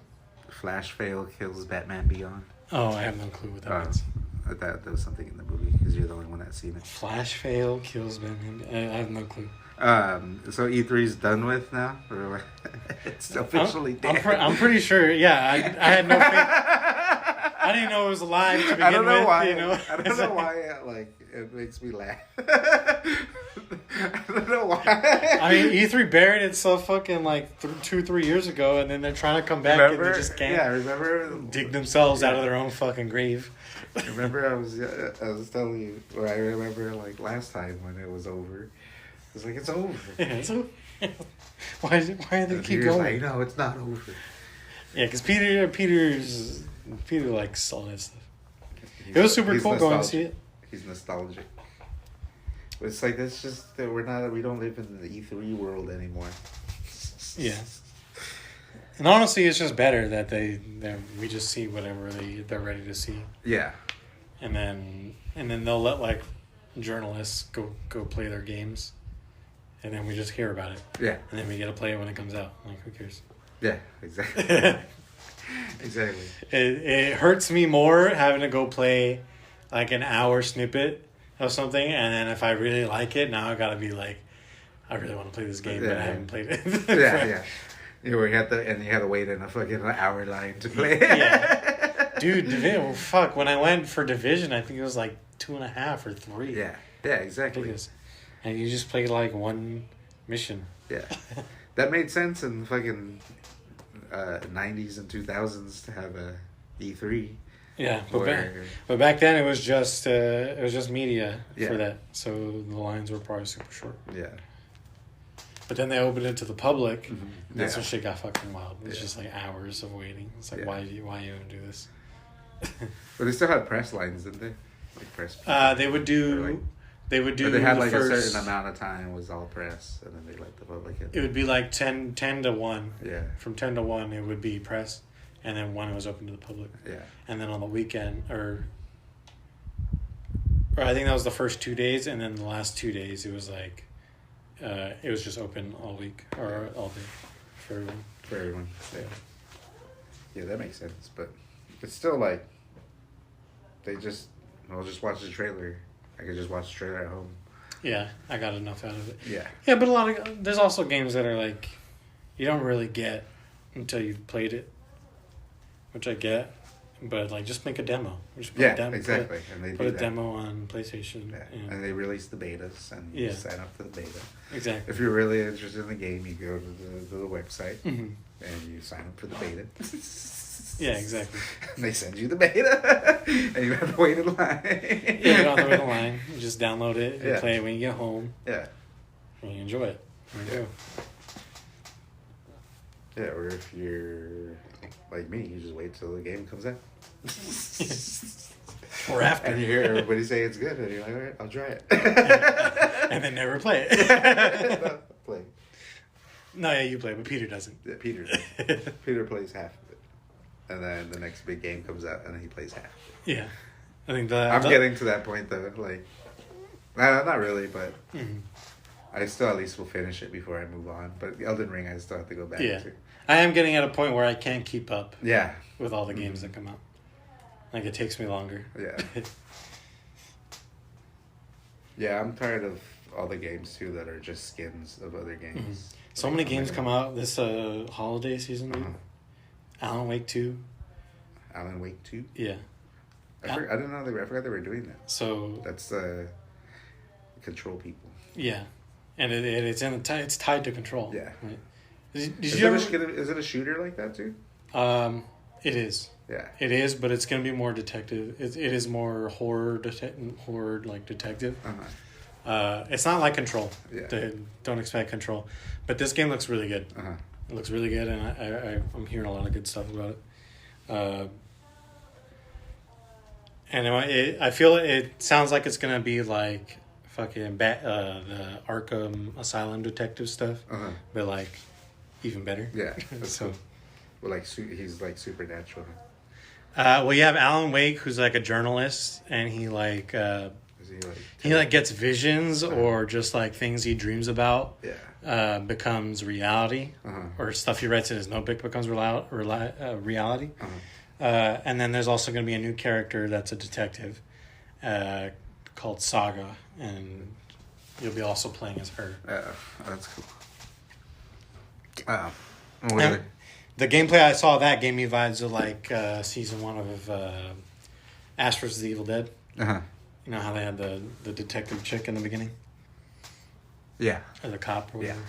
Flash fail kills Batman Beyond. Oh, I have no clue what that means. I thought there was something in the movie because you're the only one that's seen it. Flash fail kills Batman. I have no clue. So E3's done with now? Or it's officially dead? I'm pretty sure. Yeah, I had no faith. I didn't know it was alive to begin with. I don't know why. You know? I don't know why. Like it makes me laugh. I don't know why. I mean, E3 buried itself fucking like 2-3 years ago, and then they're trying to come back and they just can't. Yeah, remember dig themselves out of their own fucking grave. Remember, I was telling you, or I remember like last time when it was over. It's like it's over. Yeah, it's over. Why do they keep going? Like, no, it's not over. Yeah, because Peter likes all that stuff. It was super cool going to see it. He's nostalgic. But it's like it's just that we don't live in the E3 world anymore. Yeah. And honestly, it's just better that we just see whatever they're ready to see. Yeah. And then they'll let like journalists go play their games, and then we just hear about it. Yeah. And then we get to play it when it comes out. Like, who cares? Yeah, exactly. Exactly. It hurts me more having to go play like an hour snippet of something, and then if I really like it, now I gotta be like, I really want to play this game, but I haven't played it. Yeah. You had to wait in a fucking hour line to play. Yeah. Dude, fuck. When I went for Division, I think it was like 2.5 or 3. Yeah, exactly. And you just played like one mission. Yeah. That made sense in fucking 90s and 2000s to have a E3. Yeah, but back then it was just media for that, so the lines were probably super short. Yeah. But then they opened it to the public. Mm-hmm. And that's when shit got fucking wild. It's just like hours of waiting. It's like why you even do this? But they still had press lines, didn't they? Like press. They would do. They had like a certain amount of time was all press, and then they let the public in. It would be like 10 to 1. Yeah. From 10 to 1, it would be press, and then 1 was open to the public. Yeah. And then on the weekend, or I think that was the first 2 days, and then the last 2 days, it was like, it was just open all week or all day for everyone. For everyone. Yeah, that makes sense, but it's still like I'll just watch the trailer. I could just watch the trailer at home. Yeah, I got enough out of it. Yeah. Yeah, but there's also games that are like, you don't really get until you've played it, which I get, but like just make a demo. Just put a demo, exactly. And they put a demo on PlayStation. Yeah. And they release the betas, and you sign up for the beta. Exactly. If you're really interested in the game, you go to the website, mm-hmm. and you sign up for the beta. Yeah, exactly. And they send you the beta, and you have to wait in line. Yeah, you don't have to wait in line. You just download it, you play it when you get home. Yeah. And you enjoy it. There you go. Yeah, or if you're like me, you just wait till the game comes out. Or after. And you hear everybody say it's good, and you're like, all right, I'll try it. And then never play it. No, play. No, yeah, you play, but Peter doesn't. Yeah, Peter does. Peter plays half of it. And then the next big game comes out, and then he plays half of it. Yeah. I think I'm getting to that point, though. Like, not really, but I still at least will finish it before I move on. But Elden Ring, I still have to go back to. I am getting at a point where I can't keep up Yeah. with all the games that come out. Like, it takes me longer. Yeah. Yeah, I'm tired of all the games, too, that are just skins of other games. So many games come out this holiday season, dude. Alan Wake 2. Alan Wake 2? Yeah. I didn't know I forgot they were doing that. So that's Control people. Yeah, and it's it's tied to Control. Yeah. Right? Is it a shooter like that too? It is. Yeah. It is, but it's gonna be more detective. It is more horror like detective. It's not like Control. Yeah. Don't expect Control, but this game looks really good. Uh-huh. It looks really good, and I'm hearing a lot of good stuff about it. And I feel it sounds like it's gonna be like fucking the Arkham Asylum detective stuff, but like even better. Yeah. So, well, like he's like supernatural. Well, you have Alan Wake, who's like a journalist, and he like gets visions or just like things he dreams about. Yeah. Becomes reality, or stuff he writes in his notebook becomes reality. And then there's also going to be a new character that's a detective called Saga, and you'll be also playing as her. That's cool. The gameplay I saw of that gave me vibes of like season 1 of Ash vs. the Evil Dead. You know how they had the detective chick in the beginning? Yeah. Or the cop or whatever.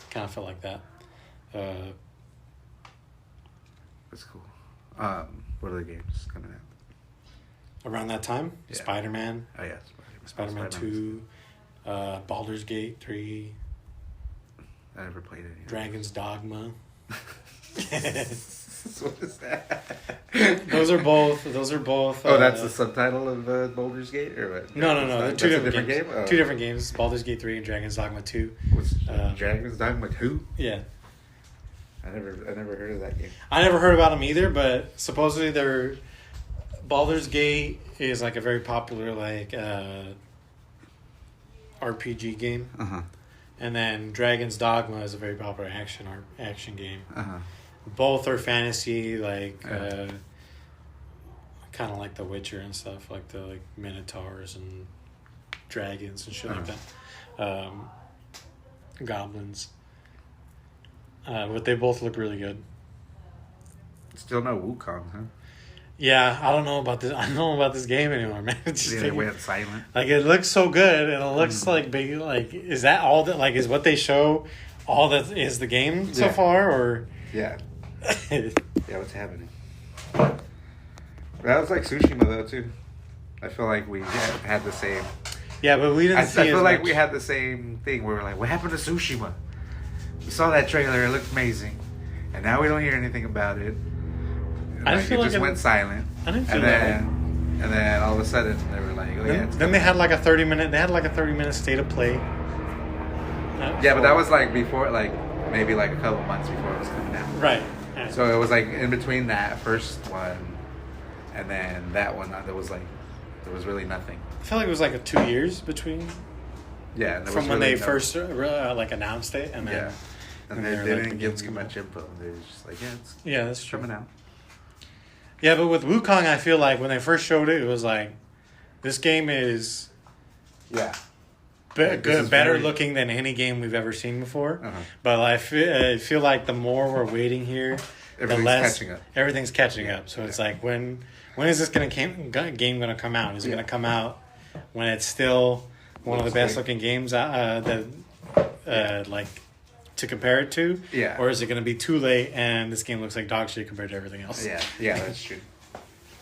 Kind of felt like that. That's cool. What other games coming out? Around that time? Yeah. Spider-Man. Oh, yeah. Spider-Man 2. Baldur's Gate 3. I never played any. Dragon's Dogma. What is that? Those are both. Oh, that's the subtitle of Baldur's Gate, or what? No. They're two different games. Game? Oh. Two different games. Baldur's Gate 3 and Dragon's Dogma 2. What's Dragon's Dogma 2? Yeah. I never heard of that game. I never heard about them either, but supposedly Baldur's Gate is like a very popular like RPG game. And then Dragon's Dogma is a very popular action game. Both are fantasy, like kind of like The Witcher and stuff, like the like minotaurs and dragons and shit like that. Goblins. But they both look really good. Still no Wukong, huh? Yeah, I don't know about this. I don't know about this game anymore, man. It's just They went silent. Like it looks so good, and it looks like big. Like, is that all that? Like, is what they show all that is the game so far, or? Yeah. Yeah, what's happening? That was like Tsushima though too. I feel like we had the same. Yeah, but we didn't. I feel like we had the same thing where we're like, "What happened to Tsushima?" We saw that trailer; it looked amazing, and now we don't hear anything about it. I feel it like just went silent. I didn't feel that. And then all of a sudden they were like, "Oh yeah." Then they had like a 30-minute. They had like a 30-minute state of play. Yeah, but that was like before, like maybe like a couple months before it was coming out. Right. So it was like in between that first one and then that one. There was really nothing. I feel like it was like 2 years between. Yeah, from when they first like announced it, and then and they didn't give me much info. They were just like, that's true. Coming out. Yeah, but with Wukong, I feel like when they first showed it, it was like, this game is better looking than any game we've ever seen before. But I feel like the more we're waiting here, everything's catching up. So it's like, when is this game going to come out? Is it going to come out when it's still one of the best looking games like to compare it to? Yeah. Or is it going to be too late and this game looks like dog shit compared to everything else? Yeah, that's true.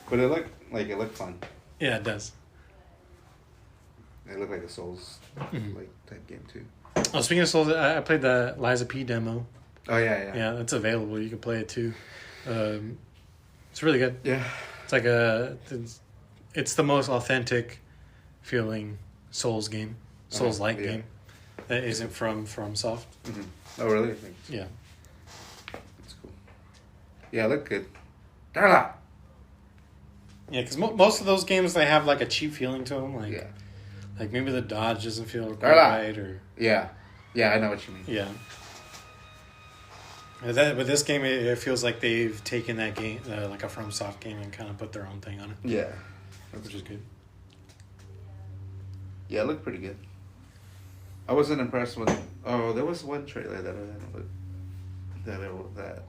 But it looked fun. Yeah, it does. It looked like a Souls like type game too. Oh, speaking of Souls, I played the Liza P demo. Oh yeah. Yeah, it's available. You can play it too. It's really good. Yeah. It's like it's the most authentic feeling Souls game, Souls-like game that isn't from FromSoft. Mm-hmm. Oh, really? Yeah. That's cool. Yeah, look good. Darla! Yeah, because most of those games, they have like a cheap feeling to them. Like, Yeah. like maybe the dodge doesn't feel quite Darla! right, or Yeah. Yeah, I know what you mean. yeah. With this game, it feels like they've taken that game, like a FromSoft game, and kind of put their own thing on it. Yeah. Which is good. Yeah, it looked pretty good. I wasn't impressed with. Oh, there was one trailer that that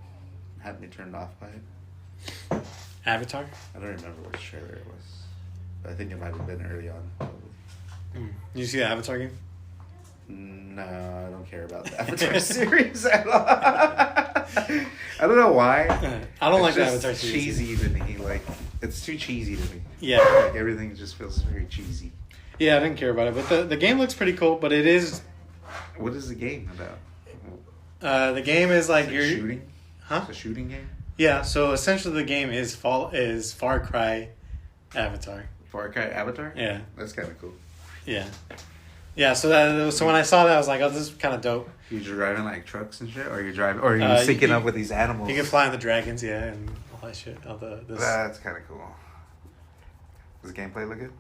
had me turned off by it. Avatar? I don't remember which trailer it was, but I think it might have been early on. Probably. Did you see the Avatar game? No, I don't care about the Avatar series at all. I don't know why. I don't like It's the just Avatar series. cheesy to me. Like, it's too cheesy to me. Yeah. Like, everything just feels very cheesy. Yeah, I didn't care about it, but the game looks pretty cool. But it is. What is the game about? The game is like you're shooting. Huh? It's a shooting game. Yeah. So essentially, the game is Far Cry Avatar. Far Cry Avatar. Yeah. That's kind of cool. Yeah. Yeah. So when I saw that, I was like, oh, this is kind of dope. You driving like trucks and shit, or you are you syncing up with these animals? You can fly on the dragons, yeah, and all that shit. That's kind of cool. Does the gameplay look good?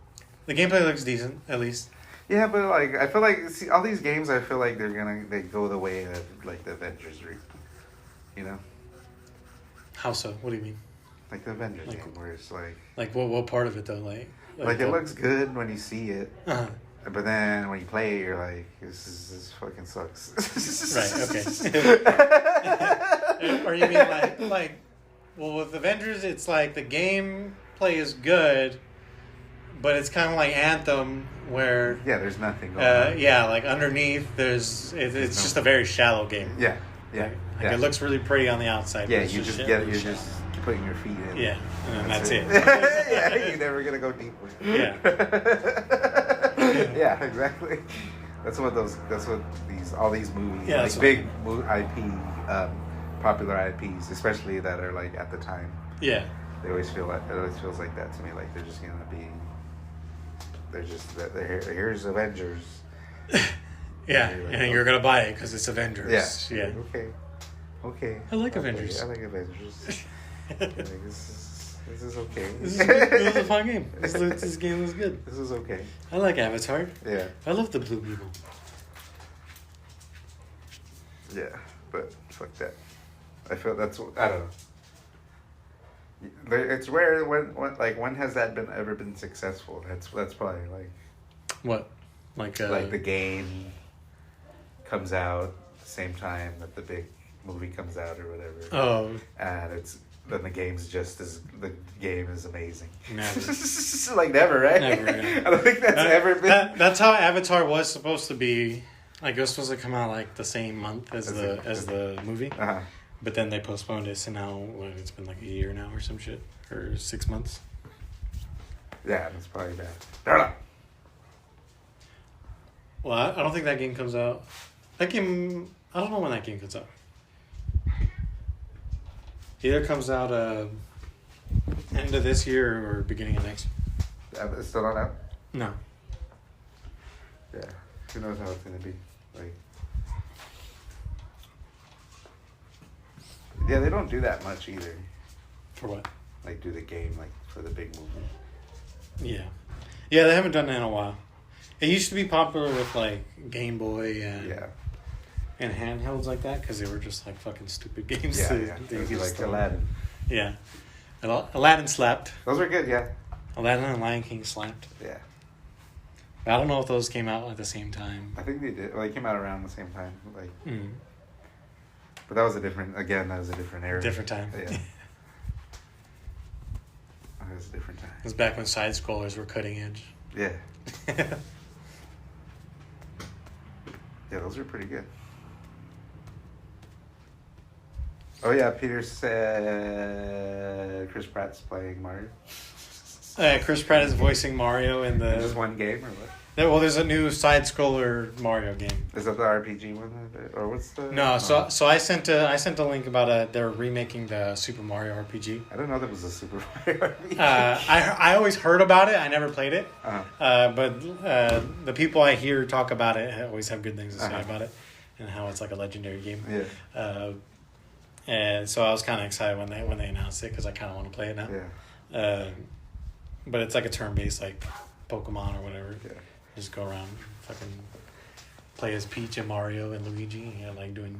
The gameplay looks decent, at least. Yeah, but like I feel like all these games, I feel like they go the way of like the Avengers, you know? How so? What do you mean? Like the Avengers Like- game, where it's like What part of it though? Like it looks good when you see it, Uh-huh. but then when you play it, you're like, this fucking sucks. Right. Okay. Or you mean well, with Avengers, it's like the gameplay is good, but it's kind of like Anthem, where Yeah, there's nothing going on. yeah, like underneath, it's just a very shallow game. Yeah, Like it looks really pretty on the outside. Yeah, but it's you just just shit. get you're just putting your feet in. Yeah, and that's it. Yeah, you're never gonna go deeper. Yeah. Yeah, exactly. That's what all these movies, Yeah, like that's big IP, popular IPs, especially that are like at the time. Yeah. They always feel like it always feels like that to me. Like they're just gonna be. Here's Avengers. Yeah, You're like, and you're gonna buy it because it's Avengers. Yeah. Yeah. Okay. I like Avengers. I like Avengers. Like, this is okay. This is a fun game. This game was good. This is okay. I like Avatar. Yeah. I love the blue people. Yeah, but fuck that. I feel that's I don't know. It's rare when has that ever been successful? That's probably like What? Like the game comes out the same time that the big movie comes out or whatever. Oh. And then the game is amazing. Never. Like never, right? Never, yeah. I don't think that's ever been. That's how Avatar was supposed to be. Like it was supposed to come out like the same month as the movie. Uh-huh. But then they postponed it, so now it's been like a year now or some shit, or 6 months. Yeah, that's probably bad. Well, I don't think that game comes out. That game, I don't know when that game comes out. Either comes out end of this year or beginning of next year. It's still not out. No. Yeah, who knows how it's gonna be? Like, yeah, they don't do that much either. For what? Like, do the game like for the big movie. Yeah. Yeah, they haven't done that in a while. It used to be popular with like Game Boy and handhelds like that because they were just like fucking stupid games. Yeah, They it was used like to- Aladdin. Yeah. Aladdin slapped. Those were good, yeah. Aladdin and Lion King slapped. Yeah. But I don't know if those came out at the same time. I think they did. Well, they came out around the same time. Like, Mm. but that was a different era. Different time. Yeah. That was a different time. It was back when side scrollers were cutting edge. Yeah. Yeah, those are pretty good. Oh yeah, Peter said Chris Pratt's playing Mario. Chris Pratt is voicing Mario in the. Just one game or what? Well, there's a new side scroller Mario game. Is that the RPG one, or what's the? No, so I sent a link about they're remaking the Super Mario RPG. I didn't know there was a Super Mario RPG. I always heard about it. I never played it. Uh-huh. But the people I hear talk about it always have good things to say Uh-huh. about it, and how it's like a legendary game. Yeah. And so I was kind of excited when they announced it because I kind of want to play it now. Yeah. But it's like a turn-based like Pokemon or whatever. Yeah. Just go around, fucking play as Peach and Mario and Luigi, like doing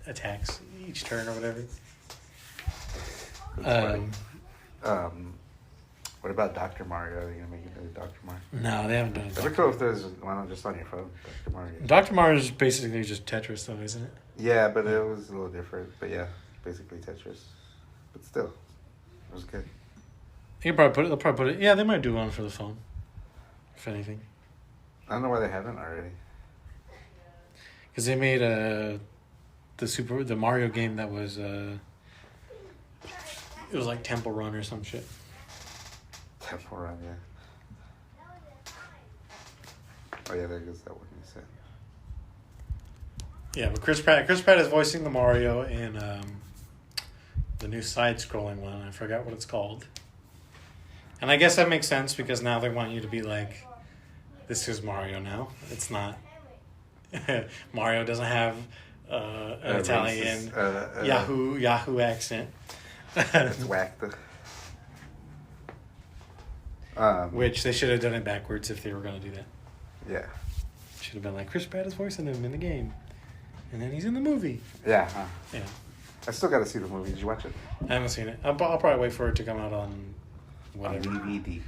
attacks each turn or whatever. That's funny. What about Dr. Mario? Are you gonna make it into Dr. Mario? No, they haven't done It'd be it. cool if there's one just on your phone, Dr. Mario. Dr. Mario is basically just Tetris, though, isn't it? Yeah, but it was a little different. But yeah, basically Tetris. But still, it was good. They'll probably put it. Yeah, they might do one for the phone, if anything. I don't know why they haven't already. Because they made the Mario game that was it was like Temple Run or some shit. Temple Run, yeah. Oh yeah, there goes that one you said. Yeah, but Chris Pratt is voicing the Mario in the new side-scrolling one. I forgot what it's called. And I guess that makes sense because now they want you to be like, this is Mario now. It's not. Mario doesn't have an Italian Yahoo accent. It's whacked. Which they should have done it backwards if they were going to do that. Yeah. Should have been like, Chris Pratt is voicing him in the game. And then he's in the movie. Yeah. Yeah. I still got to see the movie. Did you watch it? I haven't seen it. I'll probably wait for it to come out on whatever. On DVD.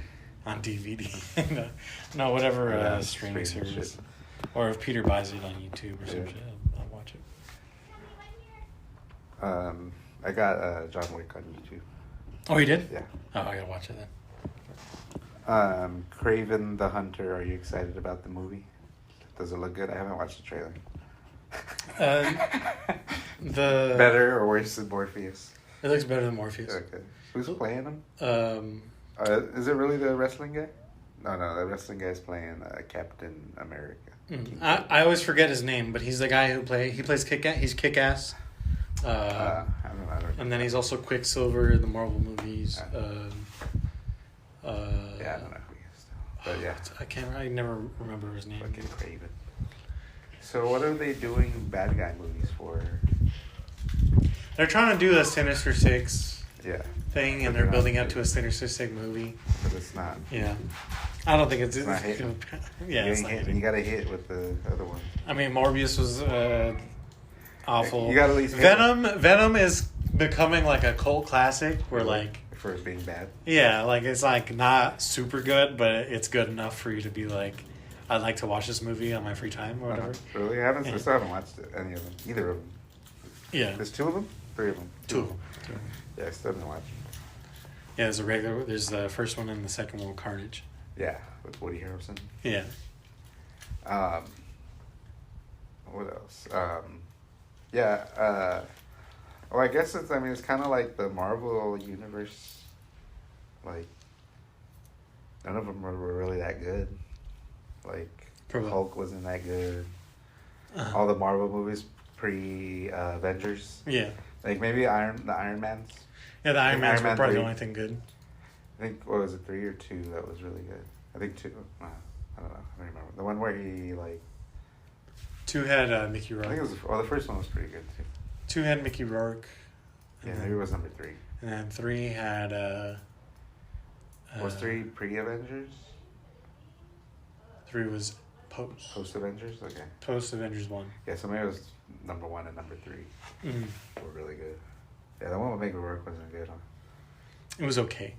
On DVD. No, whatever streaming service. Shit. Or if Peter buys it on YouTube or some shit, I'll watch it. I got John Wick on YouTube. Oh, you did? Yeah. Oh, I gotta watch it then. Craven the Hunter. Are you excited about the movie? Does it look good? I haven't watched the trailer. The Better or worse than Morpheus? It looks better than Morpheus. Okay. Who's playing him? Um, Is it really the wrestling guy? No, the wrestling guy's playing Captain America. I always forget his name, but he's the guy who plays Kick-Ass. He's Kick-Ass. I don't know. And then he's also Quicksilver in the Marvel movies. Yeah, I don't know who he is. But yeah. I never remember his name. Fucking Craven. So what are they doing bad guy movies for? They're trying to do a Sinister Six thing, and they're not building up good. to a Sinister Six movie. But it's not. Yeah. I don't think it's not hitting. Yeah, it's not hitting. You gotta hit with the other one. I mean, Morbius was awful. You gotta at least hit Venom is becoming like a cult classic where like for it being bad. Yeah, like it's like not super good, but it's good enough for you to be like, I'd like to watch this movie on my free time or whatever. Really? I still haven't watched any of them. Either of them. Yeah. There's two of them? Three of them? Two of them. Yeah, I still haven't watched them. Yeah, there's the first one and the second one with Carnage. Yeah, with Woody Harrelson. Yeah. What else? Well, I guess it's kind of like the Marvel universe. Like, none of them were really that good. Like, Hulk wasn't that good. Uh-huh. All the Marvel movies pre-Avengers. Yeah. Like, maybe the Iron Mans. Yeah, the Iron Mans were probably the only thing good. I think, what was it, 3 or 2 that was really good? I think 2. I don't know. I don't remember. The one where he, like... 2 had Mickey Rourke. I think it was... the first one was pretty good, too. 2 had Mickey Rourke. Yeah, maybe it was number 3. And then 3 had... was 3 pre-Avengers? 3 was post. Post-Avengers? Okay. Post-Avengers 1. Yeah, so maybe it was number 1 and number 3. Mm-hmm. Were really good. Yeah, the one with Mickey Rourke wasn't good, huh? It was okay.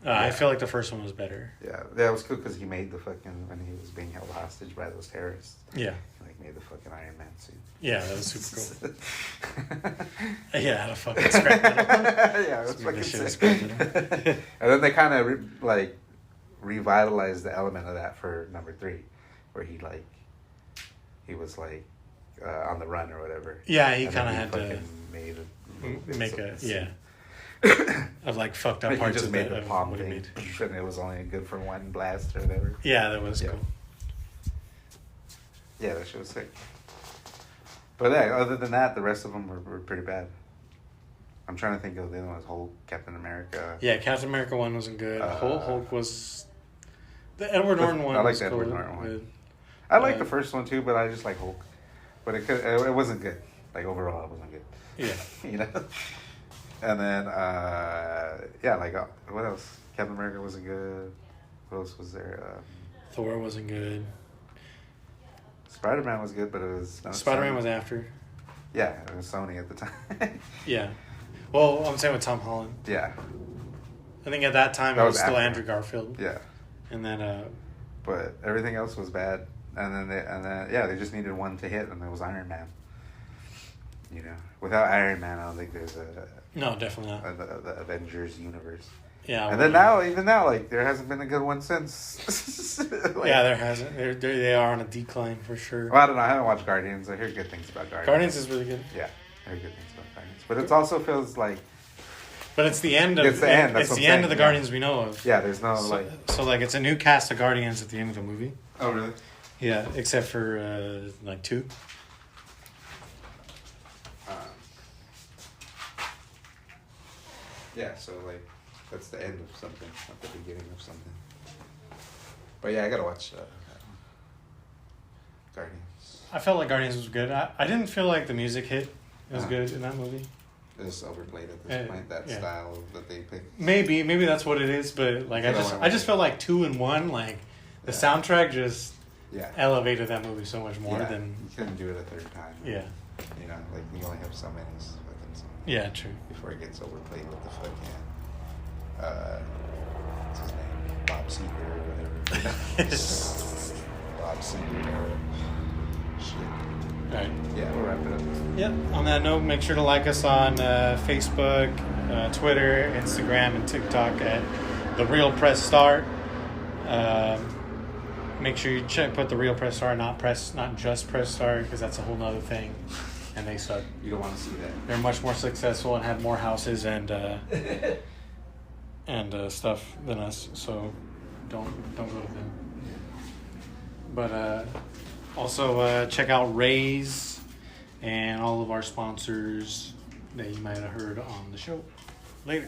I feel like the first one was better. Yeah, that was cool because he made the fucking... when he was being held hostage by those terrorists. Yeah. He, like, made the fucking Iron Man suit. Yeah, that was super cool. Yeah, I had a fucking scrap metal. Yeah, it was fucking sick. And then they kind of, revitalized the element of that for number 3. Where he was, on the run or whatever. Yeah, he kind of had to... made make a... Yeah. of like fucked up He parts just of made the the palm what he thing, made. and it was only good for one blast or whatever. Yeah, that was Yeah. cool. Yeah, that shit was sick. But yeah, other than that, the rest of them were pretty bad. I'm trying to think of the other ones. Hulk, Captain America. Yeah, Captain America 1 wasn't good. Hulk was... The Edward But Norton one I like was the cool. Edward Norton one. I like the Uh, first one too, but I just like Hulk. But it wasn't good. Like overall, it wasn't good. Yeah. You know. And then yeah, like what else? Captain America wasn't good. What else was there? Thor wasn't good. Spider-Man was good, but it was not Spider-Man Sony. was after. Yeah, it was Sony at the time. Yeah. Well, I'm saying with Tom Holland. Yeah, I think at that time That it was was still after. Andrew Garfield. yeah. And then... But everything else was bad, and then yeah, they just needed one to hit, and it was Iron Man. You know, without Iron Man, I don't think there's no, definitely not. the Avengers universe. Yeah. And then even now, like there hasn't been a good one since. Like, Yeah, there hasn't. They are on a decline for sure. Well, I don't know. I haven't watched Guardians. I hear good things about Guardians. Guardians is really good. Yeah, I hear good things about Guardians, but it also feels like But it's the end of It's the end, that's It's what the I'm end of the saying, yeah. Guardians we know of. yeah, there's no like. So like it's a new cast of Guardians at the end of the movie. Oh really? Yeah, except for like 2. Yeah, so like that's the end of something, not the beginning of something. But yeah, I gotta watch Guardians. I felt like Guardians was good. I didn't feel like the music hit was Uh-huh. good in that movie. It's overplayed at this point. That yeah. style that they picked. Maybe that's what it is. But like I don't I just felt like 2 and 1, like the soundtrack just Yeah. elevated that movie so much more Yeah, than you couldn't do it a third time. yeah. You know, like you only have so many fucking songs Yeah, true. before it gets overplayed with the fucking what's his name? Bob Seger or whatever. Bob Seger. Shit. All right. Yeah, we'll wrap it up. Yep. On that note, make sure to like us on Facebook, Twitter, Instagram, and TikTok at The Real Press Start. Make sure you put The Real Press Start, not just Press Start, because that's a whole nother thing, and they suck. You don't want to see that. They're much more successful and had more houses and stuff than us. So don't go to them. But also check out Raise and all of our sponsors that you might have heard on the show. Later.